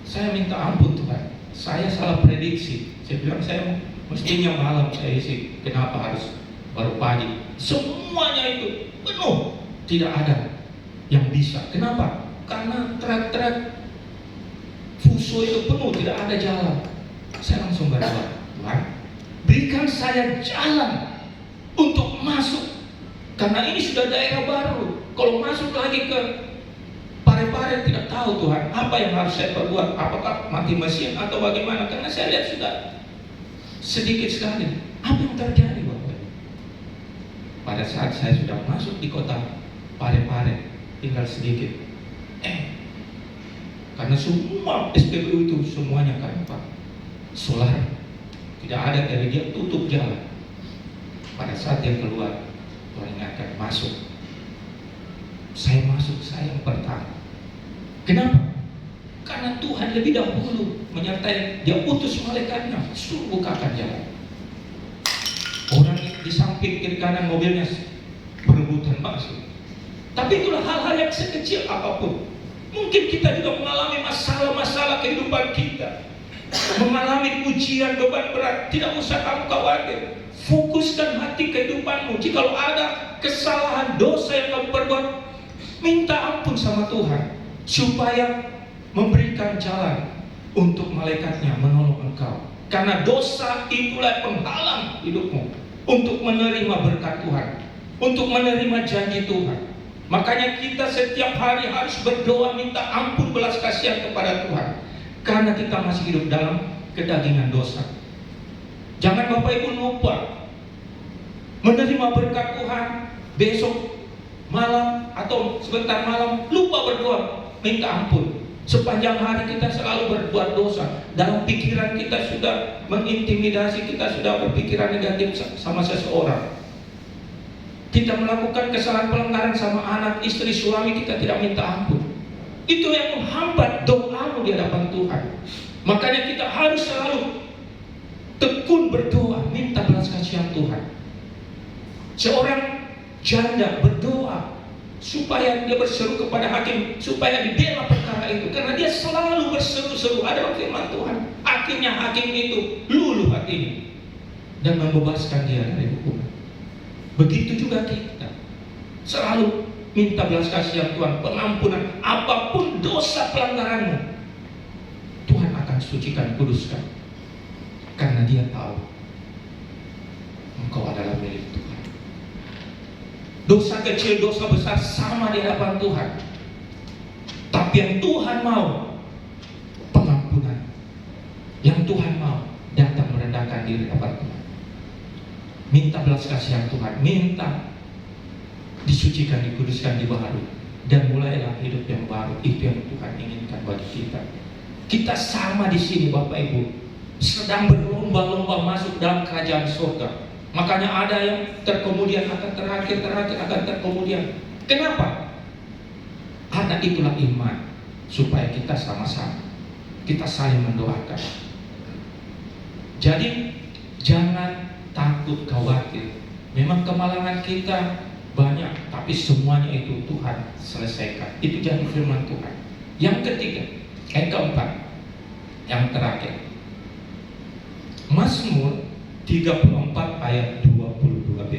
saya minta ampun Tuhan, saya salah prediksi. Saya bilang, saya mestinya malam saya isi, kenapa harus baru pagi? Semuanya itu penuh, tidak ada yang bisa. Kenapa? Karena truk-truk Fuso itu penuh, tidak ada jalan. Saya langsung berdoa, Tuhan, berikan saya jalan untuk masuk, karena ini sudah daerah baru. Kalau masuk lagi ke Parepare, tidak tahu Tuhan apa yang harus saya perbuat, apakah mati mesin atau bagaimana, karena saya lihat sudah sedikit sekali. Apa yang terjadi Bapak? Pada saat saya sudah masuk di kota Parepare, tinggal sedikit, karena semua SPBU itu semuanya kan Pak, solar, tidak ada, dari dia tutup jalan. Pada saat dia keluar, Tuhan ingatkan, masuk. Saya masuk, saya yang pertama. Kenapa? Karena Tuhan lebih dahulu menyertai, dia utus malaikatnya, suruh bukakan jalan. Orang di samping kiri kanan mobilnya berebutan masuk. Tapi itulah hal-hal yang sekecil apapun. Mungkin kita juga mengalami masalah-masalah kehidupan kita, mengalami ujian, beban berat. Tidak usah kamu khawatir. Fokuskan hati kehidupanmu. Jikalau ada kesalahan, dosa yang kamu perbuat, minta ampun sama Tuhan, supaya memberikan jalan untuk malaikatnya menolong engkau. Karena dosa itulah penghalang hidupmu untuk menerima berkat Tuhan, untuk menerima janji Tuhan. Makanya kita setiap hari harus berdoa minta ampun, belas kasihan kepada Tuhan, karena kita masih hidup dalam kedagingan dosa. Jangan Bapak Ibu lupa menerima berkat Tuhan. Besok malam atau sebentar malam lupa berdoa minta ampun. Sepanjang hari kita selalu berbuat dosa. Dalam pikiran kita sudah mengintimidasi, kita sudah berpikiran negatif sama seseorang. Kita melakukan kesalahan pelanggaran sama anak, istri, suami, kita tidak minta ampun. Itu yang menghambat doamu di hadapan Tuhan. Makanya kita harus selalu tekun berdoa, minta belas kasihan Tuhan. Seorang janda berdoa supaya dia berseru kepada hakim, supaya dibela perkara itu, karena dia selalu berseru-seru. Ada firman Tuhan, akhirnya hakim itu luluh hatinya dan membebaskan dia dari hukuman. Begitu juga kita selalu minta belas kasihan Tuhan, pengampunan apapun dosa pelanggaranmu, Tuhan akan sucikan, kuduskan, karena dia tahu engkau adalah milik Tuhan. Dosa kecil, dosa besar sama di hadapan Tuhan. Tapi yang Tuhan mau pengampunan. Yang Tuhan mau datang merendahkan diri di hadapan Tuhan. Minta belas kasihan Tuhan, minta disucikan, dikuduskan, dibaharui, dan mulailah hidup yang baru. Itu yang Tuhan inginkan bagi kita. Kita sama di sini Bapak Ibu, sedang berlomba-lomba masuk dalam kerajaan surga. Makanya ada yang terkemudian akan terakhir akan terkemudian. Kenapa? Ada itulah iman, supaya kita sama-sama, kita saling mendoakan. Jadi jangan takut, khawatir. Memang kemalangan kita banyak, tapi semuanya itu Tuhan selesaikan. Itu jadi firman Tuhan. Yang ketiga, yang keempat, yang terakhir, Mazmur 34 ayat 22b.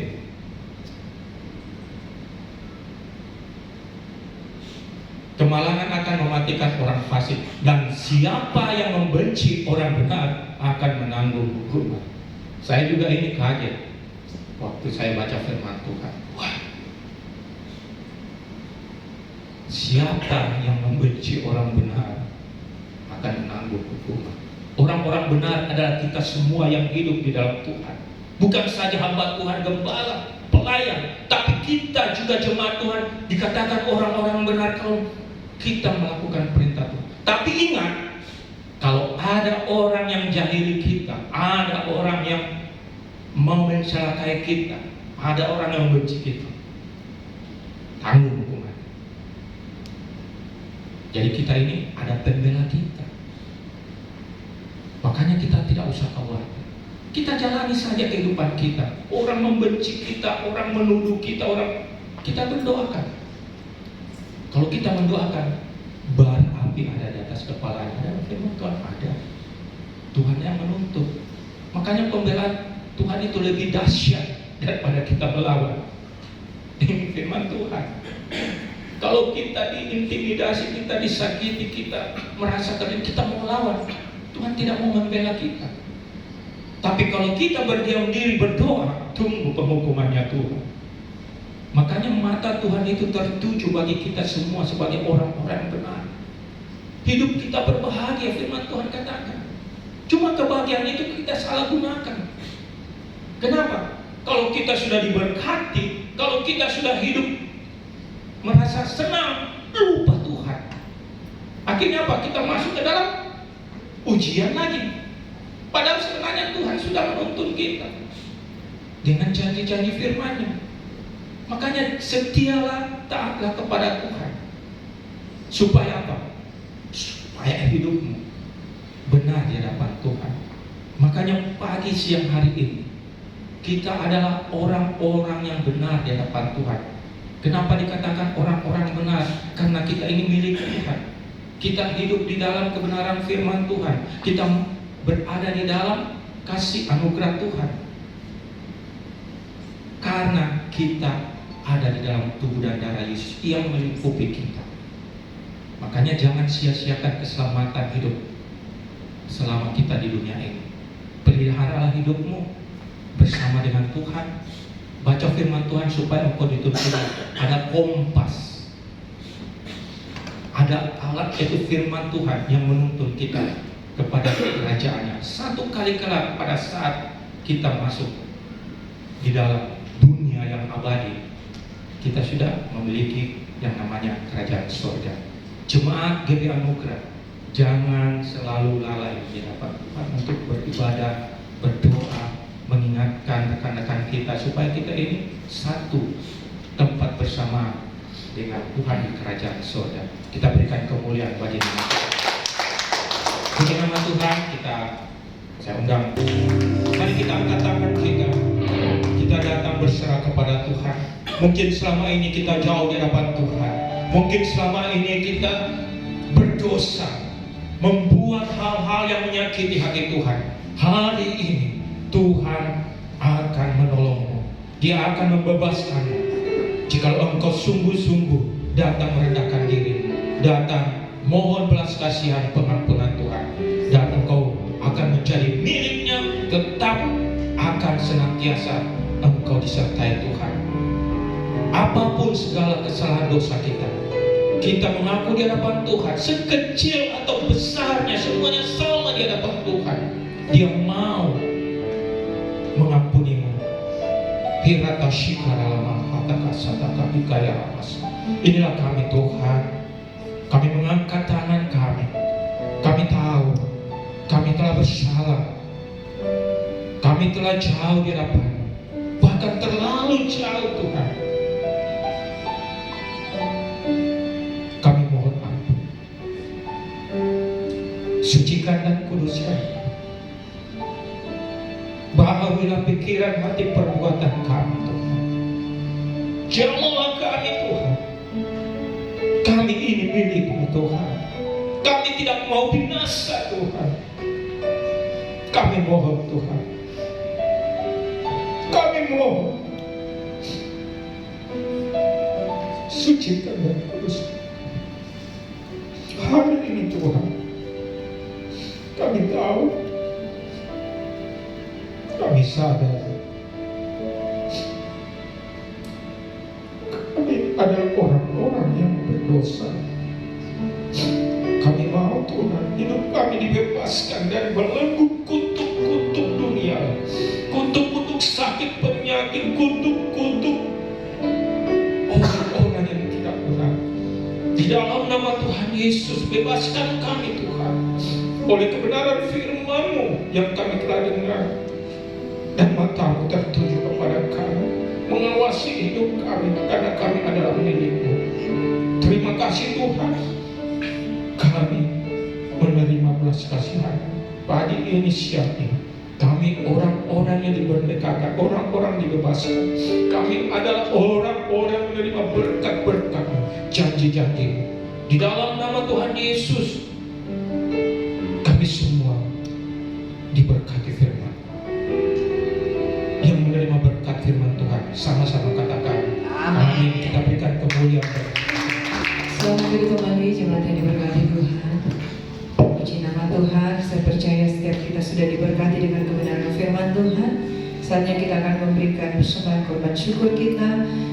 Kemalangan akan mematikan orang fasik, dan siapa yang membenci orang benar akan menanggung hukuman. Saya juga ini kaget waktu saya baca firman Tuhan. Wah, siapa yang membenci orang benar akan menanggung hukuman. Orang-orang benar adalah kita semua yang hidup di dalam Tuhan. Bukan saja hamba Tuhan, gembala, pelayan, tapi kita juga jemaat Tuhan dikatakan orang-orang benar kalau kita melakukan perintah Tuhan. Tapi ingat, kalau ada orang yang jahili kita, ada orang yang mau mencelakai kita, ada orang yang membenci kita, tanggung hukuman. Jadi kita ini ada pembela kita. Makanya kita tidak usah khawatir. Kita jalani saja kehidupan kita. Orang membenci kita, orang menuduh kita, kita berdoakan. Kalau kita mendoakan, bara api ada di atas kepalanya. Ada firman Tuhan ada. Tuhan yang menuntut. Makanya pembelaan Tuhan itu lebih dahsyat daripada kita melawan. Ini firman Tuhan. Kalau kita diintimidasi, kita disakiti, kita merasakan kita mau melawan, Tuhan tidak mau membela kita. Tapi kalau kita berdiam diri berdoa, tunggu penghukumannya Tuhan. Makanya mata Tuhan itu tertuju bagi kita semua sebagai orang-orang benar. Hidup kita berbahagia, firman Tuhan katakan. Cuma kebahagiaan itu kita salah gunakan. Kenapa? Kalau kita sudah diberkati, kalau kita sudah hidup merasa senang, lupa Tuhan. Akhirnya apa? Kita masuk ke dalam ujian lagi. Padahal sebenarnya Tuhan sudah menuntun kita dengan janji-janji firman-Nya. Makanya setialah, taatlah kepada Tuhan. Supaya apa? Supaya hidupmu benar di hadapan Tuhan. Makanya pagi siang hari ini kita adalah orang-orang yang benar di hadapan Tuhan. Kenapa dikatakan orang-orang benar? Karena kita ini milik Tuhan. Kita hidup di dalam kebenaran firman Tuhan. Kita berada di dalam kasih anugerah Tuhan. Karena kita ada di dalam tubuh dan darah Yesus yang melingkupi kita. Makanya jangan sia-siakan keselamatan hidup selama kita di dunia ini. Peliharalah hidupmu bersama dengan Tuhan. Baca firman Tuhan supaya engkau dituntun. Ada kompas, ada alat, yaitu firman Tuhan yang menuntun kita kepada kerajaannya. Satu kali kelak pada saat kita masuk di dalam dunia yang abadi, kita sudah memiliki yang namanya kerajaan surga. Jemaat GBI Anugerah, jangan selalu lalai di hadapan Tuhan untuk beribadah, berdoa, mengingatkan rekan-rekan kita supaya kita ini satu tempat bersama dengan Tuhan di kerajaan surga. Kita berikan kemuliaan bagi nama Tuhan. Bagi nama Tuhan saya undang. Mari kita angkat tangan kita. Kita datang berserah kepada Tuhan. Mungkin selama ini kita jauh di hadapan Tuhan. Mungkin selama ini kita berdosa, membuat hal-hal yang menyakiti hati Tuhan. Hari ini Tuhan akan menolongmu. Dia akan membebaskanmu. Jikalau engkau sungguh-sungguh datang merendahkan diri, datang mohon belas kasihan pengampunan Tuhan, dan engkau akan menjadi miliknya, tetap akan senantiasa engkau disertai Tuhan. Apapun segala kesalahan dosa kita mengaku di hadapan Tuhan, sekecil atau besarnya semuanya sama di hadapan Tuhan. Dia mau mengampunimu. Hirata shikara lama hataka sataka bikaya amas. Inilah kami Tuhan. Kami mengangkat tangan kami. Kami tahu kami telah bersalah. Kami telah jauh di hadapan-Mu, bahkan terlalu jauh Tuhan. Kami mohon ampun. Sucikan dan kuduskan. Bahagilah pikiran, hati, perbuatan kami Tuhan. Jamalah kami Tuhan. Kami ini milik-Mu Tuhan. Kami tidak mau binasa Tuhan. Kami mohon Tuhan. Kami mohon. Sucikan dan kuduskan. Hari ini Tuhan, kami tahu sadar kami adalah orang-orang yang berdosa. Kami mau Tuhan, hidup kami dibebaskan dari belenggu kutuk-kutuk dunia, kutuk-kutuk sakit penyakit, kutuk-kutuk orang-orang yang tidak benar. Di dalam nama Tuhan Yesus, bebaskan kami Tuhan, oleh kebenaran firman-Mu yang kami telah dengar, dan mata-Mu tertuju kepada kami, mengawasi hidup kami, karena kami adalah milik-Mu. Terima kasih Tuhan, kami menerima belas kasihan pagi ini, siang ini. Kami orang-orang yang dimerdekakan, orang-orang dibebaskan. Kami adalah orang-orang menerima berkat-berkat, janji-janji. Di dalam nama Tuhan Yesus, kami semua diberkati firman. Yang menerima berkat firman Tuhan, sama-sama katakan amin. Kita berikan kemuliaan. Selamat kembali jemaat yang diberkati Tuhan. Puji nama Tuhan. Saya percaya setiap kita sudah diberkati dengan kebenaran firman Tuhan. Saatnya kita akan memberikan persembahan korban syukur kita.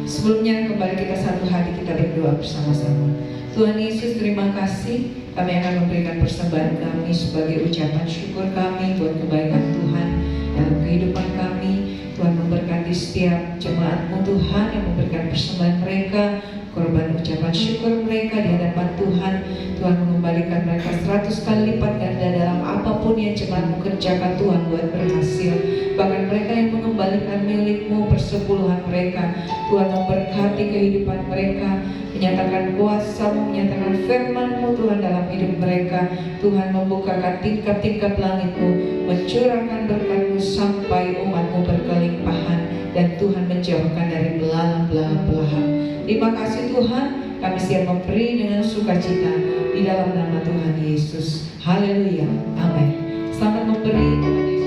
Sebelumnya kembali kita satu hati, kita berdoa bersama-sama. Tuhan Yesus, terima kasih. Kami akan memberikan persembahan kami sebagai ucapan syukur kami buat kebaikan Tuhan dalam kehidupan kami. Tuhan memberkati setiap jemaat-Mu Tuhan yang memberikan persembahan mereka, korban ucapan syukur mereka di hadapan Tuhan. Tuhan mengembalikan mereka 100 kali lipat ganda dalam apapun yang jemaat-Mu kerjakan Tuhan, buat berhasil. Bahkan mereka yang mengembalikan milik-Mu, persepuluhan mereka, Tuhan memberkati kehidupan mereka, menyatakan kuasa-Mu, menyatakan firman-Mu Tuhan dalam hidup mereka. Tuhan membukakan tingkap-tingkap langit-Mu, mencurahkan berkat-Mu sampai umat-Mu berkelimpahan, dan Tuhan menjauhkan dari belalang-belalang pelahap. Terima kasih Tuhan, kami siap memberi dengan sukacita di dalam nama Tuhan Yesus. Haleluya, amin. Selamat memberi. Tuhan Yesus.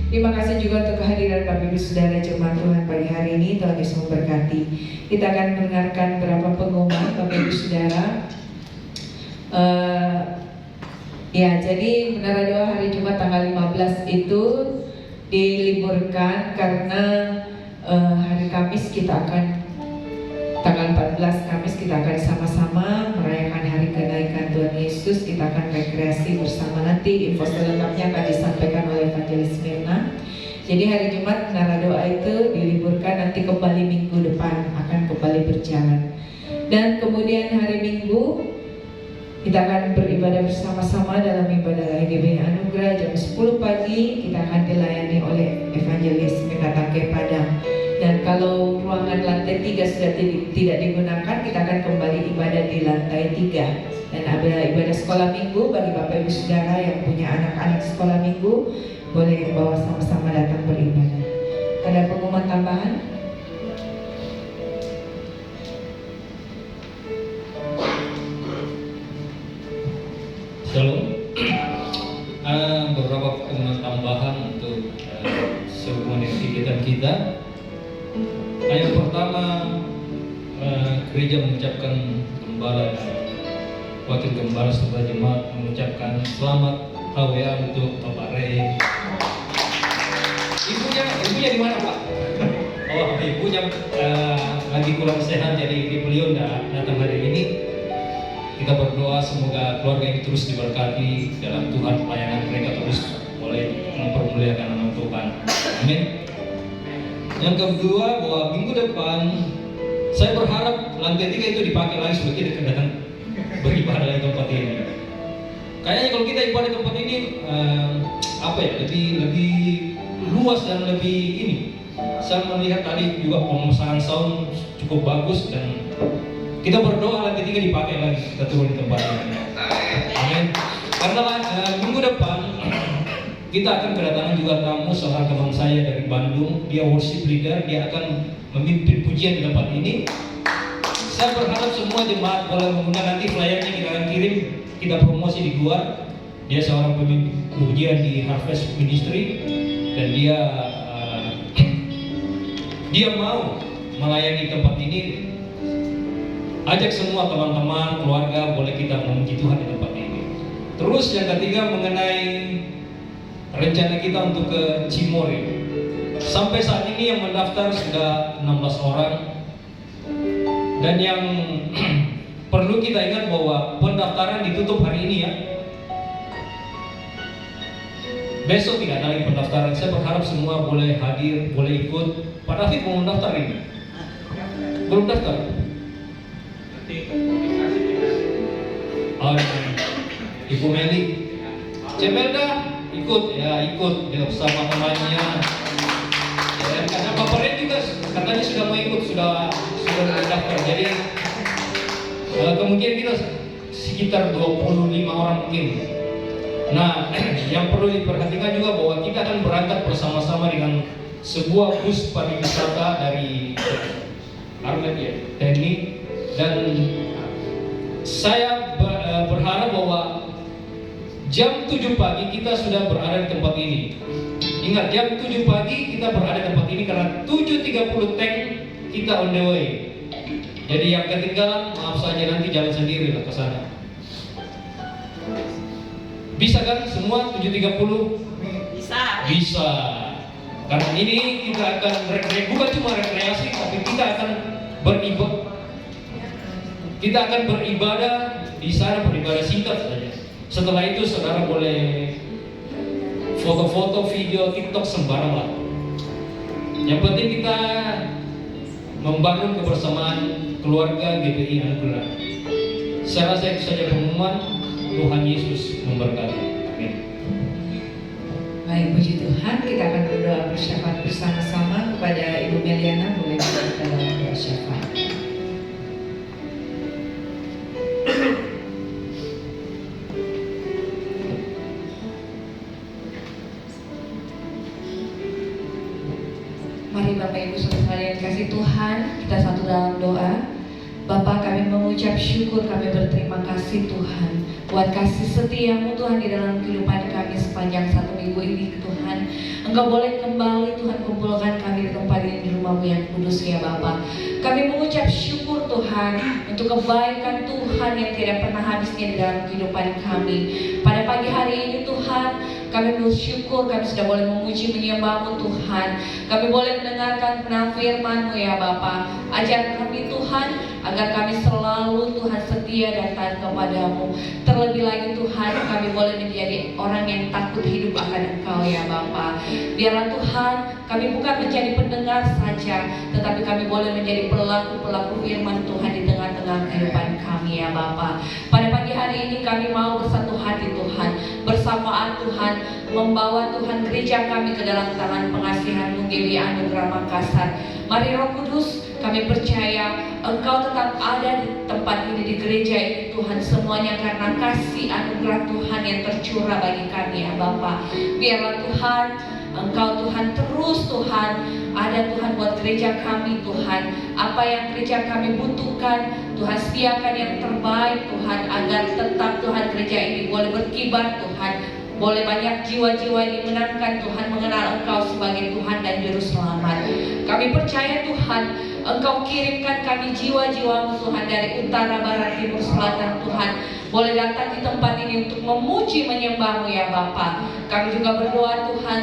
Terima kasih juga untuk kehadiran Bapak Ibu Saudara jemaat Tuhan pagi hari ini. Tuhan Yesus memberkati. Kita akan mendengarkan beberapa pengumuman Bapak Ibu Saudara. Ya, jadi Menara Doa hari Jumat tanggal 15 itu diliburkan karena hari Kamis kita akan tanggal 14 Kamis kita akan sama-sama merayakan hari kenaikan Tuhan Yesus. Kita akan rekreasi bersama. Nanti info selengkapnya akan disampaikan oleh Evangelis Mirna. Jadi hari Jumat Menara Doa itu diliburkan, nanti kembali minggu depan akan kembali berjalan. Dan kemudian hari Minggu kita akan beribadah bersama-sama dalam ibadah GBI Anugerah jam 10 pagi. Kita akan dilayani oleh Evangelis Mirna Tangke Padang. Dan Kalau ruangan lantai 3 sudah tidak digunakan, kita akan kembali ibadah di lantai 3. Dan ada ibadah sekolah minggu bagi Bapak Ibu Saudara yang punya anak-anak sekolah minggu, boleh bawa sama-sama datang beribadah. Ada pengumuman tambahan? Shalom. Beberapa pengumuman tambahan untuk sehubungan dengan kegiatan kita. Yang pertama, gereja mengucapkan gembala dan wakil gembala serta jemaat mengucapkan selamat HWA untuk Bapak Rey. Ibunya di mana, Pak? Oh, ibunya lagi kurang sehat, jadi beliau datang hari ini. Kita berdoa semoga keluarga ini terus diberkati dalam Tuhan, pelayanan mereka terus boleh mempermuliakan nama Tuhan. Amin. Yang kedua, bahwa minggu depan saya berharap lantai 3 itu dipakai lagi supaya kita datang beribadah di tempat ini. Kayaknya kalau kita ibadah di tempat ini lebih luas dan lebih ini. Saya melihat tadi juga pemesanan sound cukup bagus dan kita berdoa lantai 3 dipakai lagi, kita turun di tempat ini. Amin. Karena minggu depan kita akan kedatangan juga tamu, seorang teman saya dari Bandung. Dia worship leader, dia akan memimpin pujian di tempat ini. Saya berharap semua jemaat boleh menggunakan nanti flyernya kita akan kirim, kita promosi di luar. Dia seorang pemimpin pujian di Harvest Ministry dan dia mau melayani tempat ini. Ajak semua teman-teman, keluarga, boleh kita memuji Tuhan di tempat ini. Terus yang ketiga mengenai rencana kita untuk ke Cimory. Sampai saat ini yang mendaftar sudah 16 orang. Dan yang perlu kita ingat bahwa pendaftaran ditutup hari ini ya. Besok tidak ada lagi pendaftaran. Saya berharap semua boleh hadir, boleh ikut. Pak David mau mendaftar ini? Belum daftar? Ibu Meli, Cemelda ikut bersama temannya. Dan karena Bapak Ren juga katanya sudah mau ikut, sudah mendaftar. Jadi kemungkinan kita sekitar 25 orang mungkin. Nah, yang perlu diperhatikan juga bahwa kita akan berangkat bersama-sama dengan sebuah bus pariwisata dari Armet ya, TNI. Dan saya berharap bahwa jam 7 pagi kita sudah berada di tempat ini. Ingat, jam 7 pagi kita berada di tempat ini karena 7.30 tank kita on the way. Jadi yang ketinggalan maaf saja, nanti jalan sendiri lah ke sana. Bisa kan semua 7.30? Bisa. Karena ini kita akan bukan cuma rekreasi, tapi kita akan beribadah di sana, beribadah singkat saja. Setelah itu saudara boleh foto-foto, video, TikTok sembarang lah. Yang penting kita membangun kebersamaan keluarga GPI Anugerah. Saya rasa itu saja pengumuman. Tuhan Yesus memberkati. Amin. Baik, puji Tuhan. Kita akan berdoa bersyafaat bersama-sama kepada Ibu Meliana. Boleh kita dalam doa syafaat. Mari Bapak Ibu Saudara sekalian kasih Tuhan, kita satu dalam doa. Bapa, kami mengucap syukur, kami berterima kasih Tuhan buat kasih setiamu Tuhan di dalam kehidupan kami sepanjang satu minggu ini Tuhan. Engkau boleh kembali Tuhan kumpulkan kami di tempat ini di rumah-Mu yang kudus ya Bapa. Kami mengucap syukur Tuhan untuk kebaikan Tuhan yang tidak pernah habisnya di dalam kehidupan kami. Pada pagi hari ini Tuhan, kami bersyukur kami sudah boleh memuji menyembah-Mu Tuhan. Kami boleh mendengarkan kebenaran firman-Mu ya Bapa. Ajar kami Tuhan agar kami selalu Tuhan setia dan taat kepadamu. Terlebih lagi Tuhan, kami boleh menjadi orang yang takut hidup akan Engkau ya Bapa. Biarlah Tuhan, kami bukan menjadi pendengar saja, tetapi kami boleh menjadi pelaku-pelaku firman Tuhan di tengah-tengah kehidupan kami ya Bapa. Pada pagi hari ini kami mau bersatu hati Tuhan, bersamaan Tuhan, membawa Tuhan gereja kami ke dalam tangan pengasihan-Mu GBI Anugerah Makassar. Mari Roh Kudus, kami percaya Engkau tetap ada di tempat ini, di gereja ini Tuhan, semuanya karena kasih anugerah Tuhan yang tercurah bagi kami ya Bapa. Biarlah Tuhan, Engkau Tuhan terus Tuhan ada Tuhan buat gereja kami Tuhan. Apa yang gereja kami butuhkan Tuhan, sediakan yang terbaik Tuhan, agar tetap Tuhan gereja ini boleh berkibar Tuhan. Boleh banyak jiwa-jiwa yang dimenangkan Tuhan, mengenal Engkau sebagai Tuhan dan Juru Selamat. Kami percaya Tuhan, Engkau kirimkan kami jiwa-jiwa-Mu Tuhan dari utara, barat, timur, selatan Tuhan. Boleh datang di tempat ini untuk memuji menyembah-Mu ya Bapa. Kami juga berdoa Tuhan,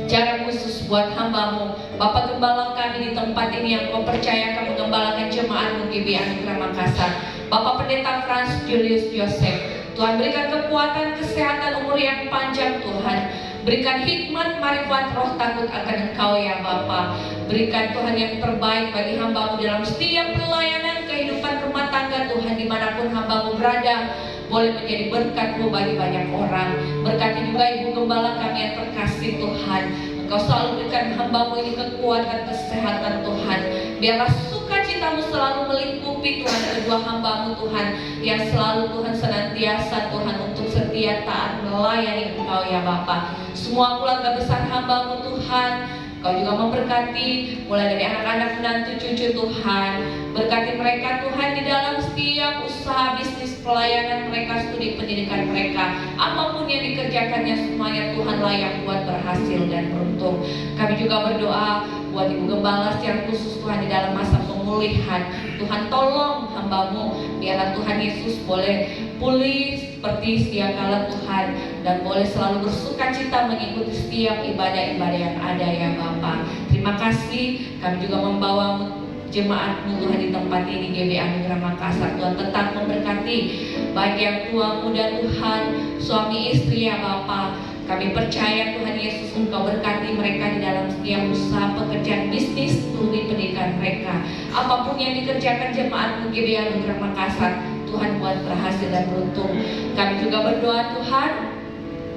cara khusus buat hamba-Mu, Bapak Gembala kami di tempat ini yang Kau percayakan menggembalakan jemaat-Mu GBI Anugerah Makassar. Bapak Pendeta Frans Julius Joseph, Tuhan berikan kekuatan, kesehatan, umur yang panjang Tuhan. Berikan hikmat, marifat, roh takut akan Engkau ya Bapa. Berikan Tuhan yang terbaik bagi hamba-Mu dalam setiap pelayanan kehidupan rumah tangga Tuhan, dimanapun hamba-Mu berada, boleh menjadi berkat-Mu bagi banyak orang. Berkati juga Ibu Gembala kami yang terkasih Tuhan. Engkau selalu berikan hamba-Mu ini kekuatan, kesehatan Tuhan. Biarlah sukacita-Mu selalu melingkupi Tuhan kedua hamba-Mu Tuhan, yang selalu Tuhan senantiasa Tuhan untuk setia taat melayani Engkau ya Bapa. Semua keluarga besar hamba-Mu Tuhan, Kau juga memberkati mulai dari anak-anak, menantu, cucu Tuhan. Berkati mereka Tuhan di dalam setiap usaha, bisnis, pelayanan mereka, studi pendidikan mereka. Apapun yang dikerjakannya semuanya Tuhan layak buat berhasil dan beruntung. Kami juga berdoa buat Ibu Gembala secara khusus Tuhan di dalam masa pemulihan. Tuhan tolong hamba-Mu, biarlah Tuhan Yesus boleh pulih seperti sedia kala Tuhan, dan boleh selalu bersukacita mengikuti setiap ibadah-ibadah yang ada ya Bapa. Terima kasih, kami juga membawa jemaat-Mu Tuhan di tempat ini GBI Anugerah Makassar. Tuhan tetap memberkati baik yang tua muda Tuhan, suami istri ya Bapa. Kami percaya Tuhan Yesus Engkau berkati mereka di dalam setiap usaha, pekerjaan, bisnis, studi pendidikan mereka. Apapun yang dikerjakan jemaat-Mu GBI Anugerah Makassar, Tuhan buat berhasil dan beruntung. Kami juga berdoa Tuhan,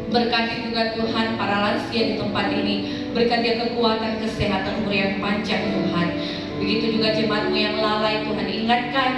berkati juga Tuhan para lansia di tempat ini. Berikan dia kekuatan, kesehatan, umur yang panjang Tuhan. Begitu juga jemaat-Mu yang lalai Tuhan, ingatkan.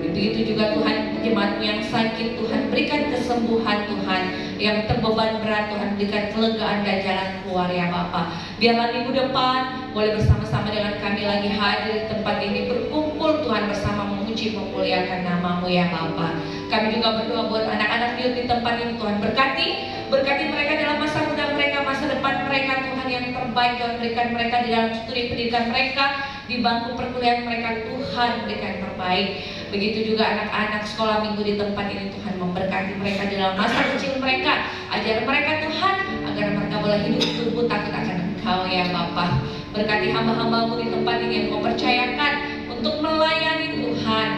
Begitu juga Tuhan jemaat-Mu yang sakit Tuhan, berikan kesembuhan Tuhan. Yang terbeban berat Tuhan, berikan kelegaan dan jalan keluar ya Bapa. Biarlah minggu depan boleh bersama-sama dengan kami lagi hadir di tempat ini, berkumpul Tuhan bersama memuji memuliakan nama-Mu ya Bapa. Kami juga berdoa buat anak-anak youth di tempat ini Tuhan, berkati mereka dalam masa muda mereka, masa depan mereka Tuhan yang terbaik. Tuhan berikan mereka di dalam studi pendidikan mereka, di bangku perkuliahan mereka Tuhan berikan terbaik. Begitu juga anak-anak sekolah minggu di tempat ini Tuhan, memberkati mereka di dalam masa kecil mereka. Ajar mereka Tuhan agar mereka boleh hidup tumbuh takut akan Engkau ya Bapa. Berkati hamba-hamba-Mu di tempat ini yang Kau percayakan untuk melayani Tuhan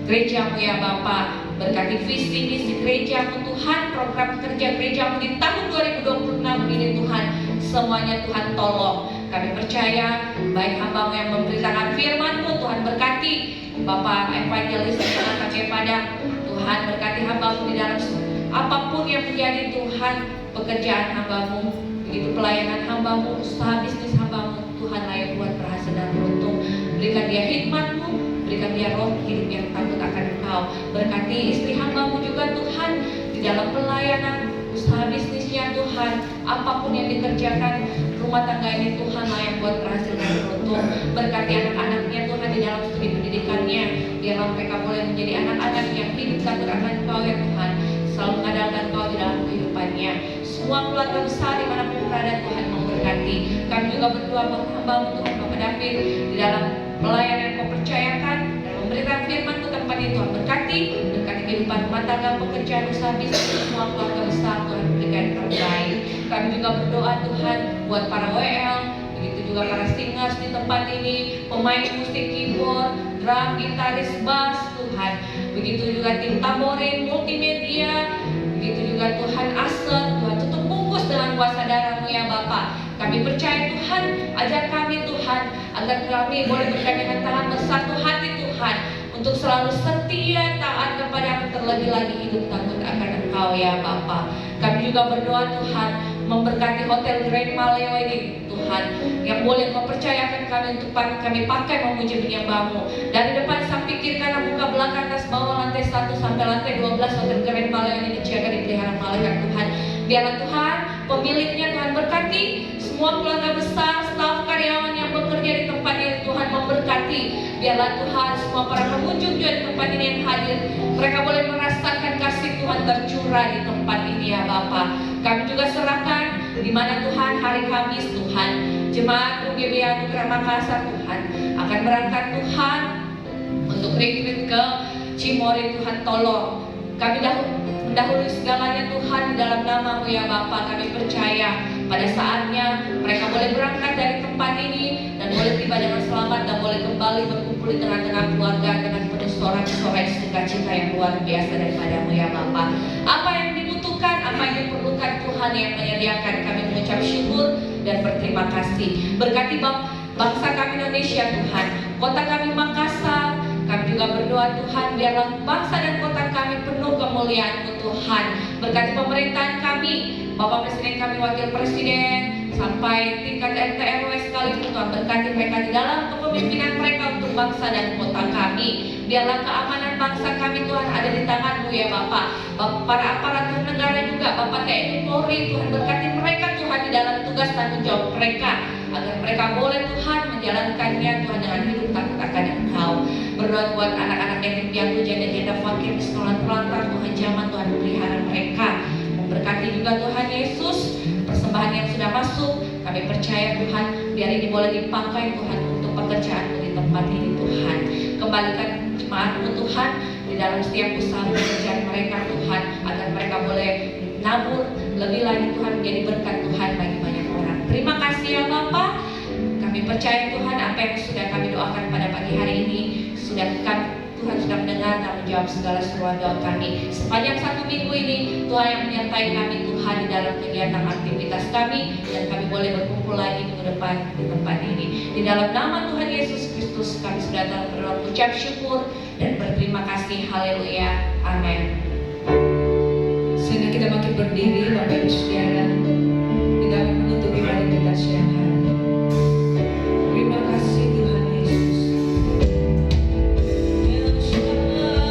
gereja-Mu ya Bapa. Berkati visi misi gereja-Mu Tuhan, program kerja gereja-Mu di tahun 2026 ini Tuhan, semuanya Tuhan tolong. Kami percaya baik hamba-Mu yang memberitakan firman-Mu Tuhan, berkati Bapak Evangelis Sangat Kakek Padang Tuhan, berkati hamba-Mu di dalam apapun yang menjadi Tuhan pekerjaan hamba-Mu, begitu pelayanan hamba-Mu, usaha bisnis hamba-Mu Tuhan layak buat berhasil dan beruntung. Berikan dia hikmat-Mu, berikan dia roh hidup yang takut akan Engkau. Berkati istri hamba-Mu juga Tuhan di dalam pelayanan, usaha bisnisnya Tuhan, apapun yang dikerjakan rumah tangga ini Tuhan layak buat berhasil dan beruntung. Berkati anak-anaknya Tuhan di dalam studi pendidikannya, biarlah mereka boleh menjadi anak-anak yang hidup takut akan Engkau ya Tuhan, selalu mengandalkan Engkau di dalam kehidupannya. Semua keluarga besar dimanapun berada Tuhan memberkati. Kami juga berdoa buat hamba-Mu Tuhan Bapak David di dalam pelayanan yang Kau percayakan dan memberikan firman ke tempat ini Tuhan, berkati kehidupan rumah tangga, pekerjaan, usaha bisnis, semua keluarga besar Tuhan berikan yang terbaik. Kami juga berdoa Tuhan buat para WL, begitu juga para singers di tempat ini, pemain musik, keyboard, drum, gitaris, bass Tuhan. Begitu juga tim tamborin, multimedia, begitu juga Tuhan aset, Tuhan tutup bungkus dengan kuasa darah-Mu ya Bapa. Kami percaya Tuhan, ajar kami Tuhan, agar kami boleh bergandengan tangan bersatu hati Tuhan, untuk selalu setia taat kepada-Mu, terlebih lagi hidup takut akan Engkau ya Bapa. Kami juga berdoa Tuhan memberkati Hotel Grand Maleo ini Tuhan, yang boleh mempercayakan kami untuk kami pakai memuji menyembah-Mu. Dari depan sampai kiri kanan muka belakang atas bawah lantai 1 sampai lantai 12 Hotel Grand Maleo ini dijaga dipelihara malaikat Tuhan. Biarlah Tuhan pemiliknya Tuhan berkati, semua keluarga besar, staf karyawan yang bekerja di tempat ini Tuhan memberkati. Biarlah Tuhan semua para pengunjung juga di tempat ini yang hadir, mereka boleh merasakan kasih Tuhan tercurah di tempat ini ya Bapa. Kami juga serahkan di mana Tuhan hari Kamis Tuhan, jemaat UGB Anugerah Makassar Tuhan akan berangkat Tuhan untuk retreat ke Cimory Tuhan, tolong kami mendahului segalanya Tuhan di dalam nama-Mu ya Bapa. Kami percaya pada saatnya mereka boleh berangkat dari tempat ini dan boleh tiba dengan selamat dan boleh kembali berkumpul di tengah-tengah keluarga dengan penuh sorak-sorai sukacita yang luar biasa daripada-Mu ya Bapa. Apa yang dibutuhkan, apa yang diperlukan Tuhan yang menyediakan, kami mengucap syukur dan berterima kasih. Berkati bangsa kami Indonesia Tuhan, kota kami Makassar. Kami juga berdoa Tuhan, biarlah bangsa dan kota kami penuh kemuliaan-Mu Tuhan. Berkati pemerintahan kami, Bapak Presiden kami, Wakil Presiden, sampai tingkat RT RW sekalipun Tuhan. Berkati mereka di dalam kepemimpinan mereka untuk bangsa dan kota kami. Biarlah keamanan bangsa kami Tuhan ada di tangan-Mu ya Bapak. Para aparatur negara juga, Bapak TNI Polri Tuhan, berkati mereka Tuhan di dalam tugas tanggung jawab mereka, agar mereka boleh Tuhan menjalankannya Tuhan dengan hidup takut akan Engkau. Berdoa buat anak-anak yatim piatu, janda-janda fakir di sekolah terlantar Tuhan, zaman Tuhan pelihara mereka. Memberkati juga Tuhan Yesus persembahan yang sudah masuk, kami percaya Tuhan biar ini boleh dipakai Tuhan untuk pekerjaan-Mu di tempat ini Tuhan. Kembalikan jemaat-Mu Tuhan di dalam setiap usaha pekerjaan mereka Tuhan, agar mereka boleh nabur lebih lagi Tuhan, menjadi berkat Tuhan bagi banyak orang. Terima kasih ya Bapak. Kami percaya Tuhan apa yang sudah kami doakan pada pagi hari ini Tuhan sudah mendengar dan menjawab segala seruan doa kami. Sepanjang 1 minggu ini Tuhan yang menyertai kami Tuhan di dalam kegiatan aktivitas kami, dan kami boleh berkumpul lagi minggu depan di tempat ini. Di dalam nama Tuhan Yesus Kristus kami sudah dalam berdoa, ucap syukur dan berterima kasih. Haleluya. Amin. Sehingga kita makin berdiri Bapak Ibu Saudara di dalam menutup ibadah kita siang hari. Terima kasih Tuhan Yesus. El Shaddai.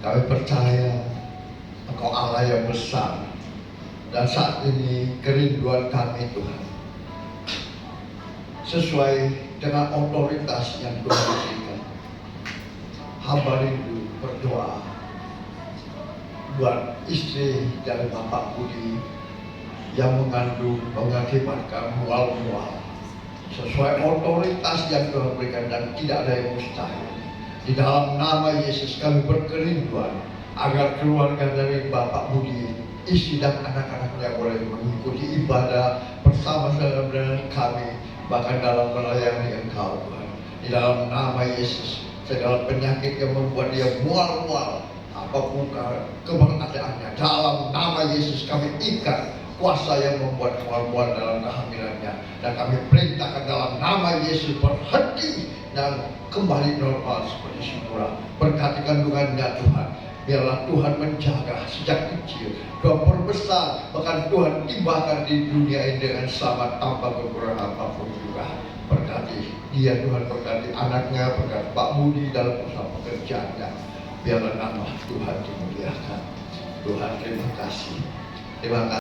Kami percaya Engkau Allah yang besar. Dan saat ini kerinduan kami Tuhan, sesuai dengan otoritas yang Tuhan berikan, hamba rindu berdoa buat istri dari Bapak Budi yang mengandung mengakibatkan mual-mual. Sesuai otoritas yang Tuhan berikan dan tidak ada yang mustahil. Di dalam nama Yesus kami berkerinduan agar keluarga dari Bapak Budi, istri dan anak-anaknya boleh mengikuti ibadah bersama-sama dengan kami, bahkan dalam melayani Engkau Tuhan. Di dalam nama Yesus, segala penyakit yang membuat dia mual-mual, apapun keberadaannya, dalam nama Yesus kami ikat kuasa yang membuat mual-mual dalam kehamilannya, dan kami perintahkan dalam nama Yesus berhenti dan kembali normal seperti semula. Berkati kandungannya Tuhan, biarlah Tuhan menjaga sejak kecil, Tuhan perbesar, bahkan Tuhan tibakan di dunia ini dengan selamat tanpa kekurangan apapun juga. Berkati dia Tuhan, berkati anaknya, berkati Pak Budi dalam usaha pekerjaannya. Biarlah nama Tuhan dimuliakan. Tuhan terima kasih. Terima kasih.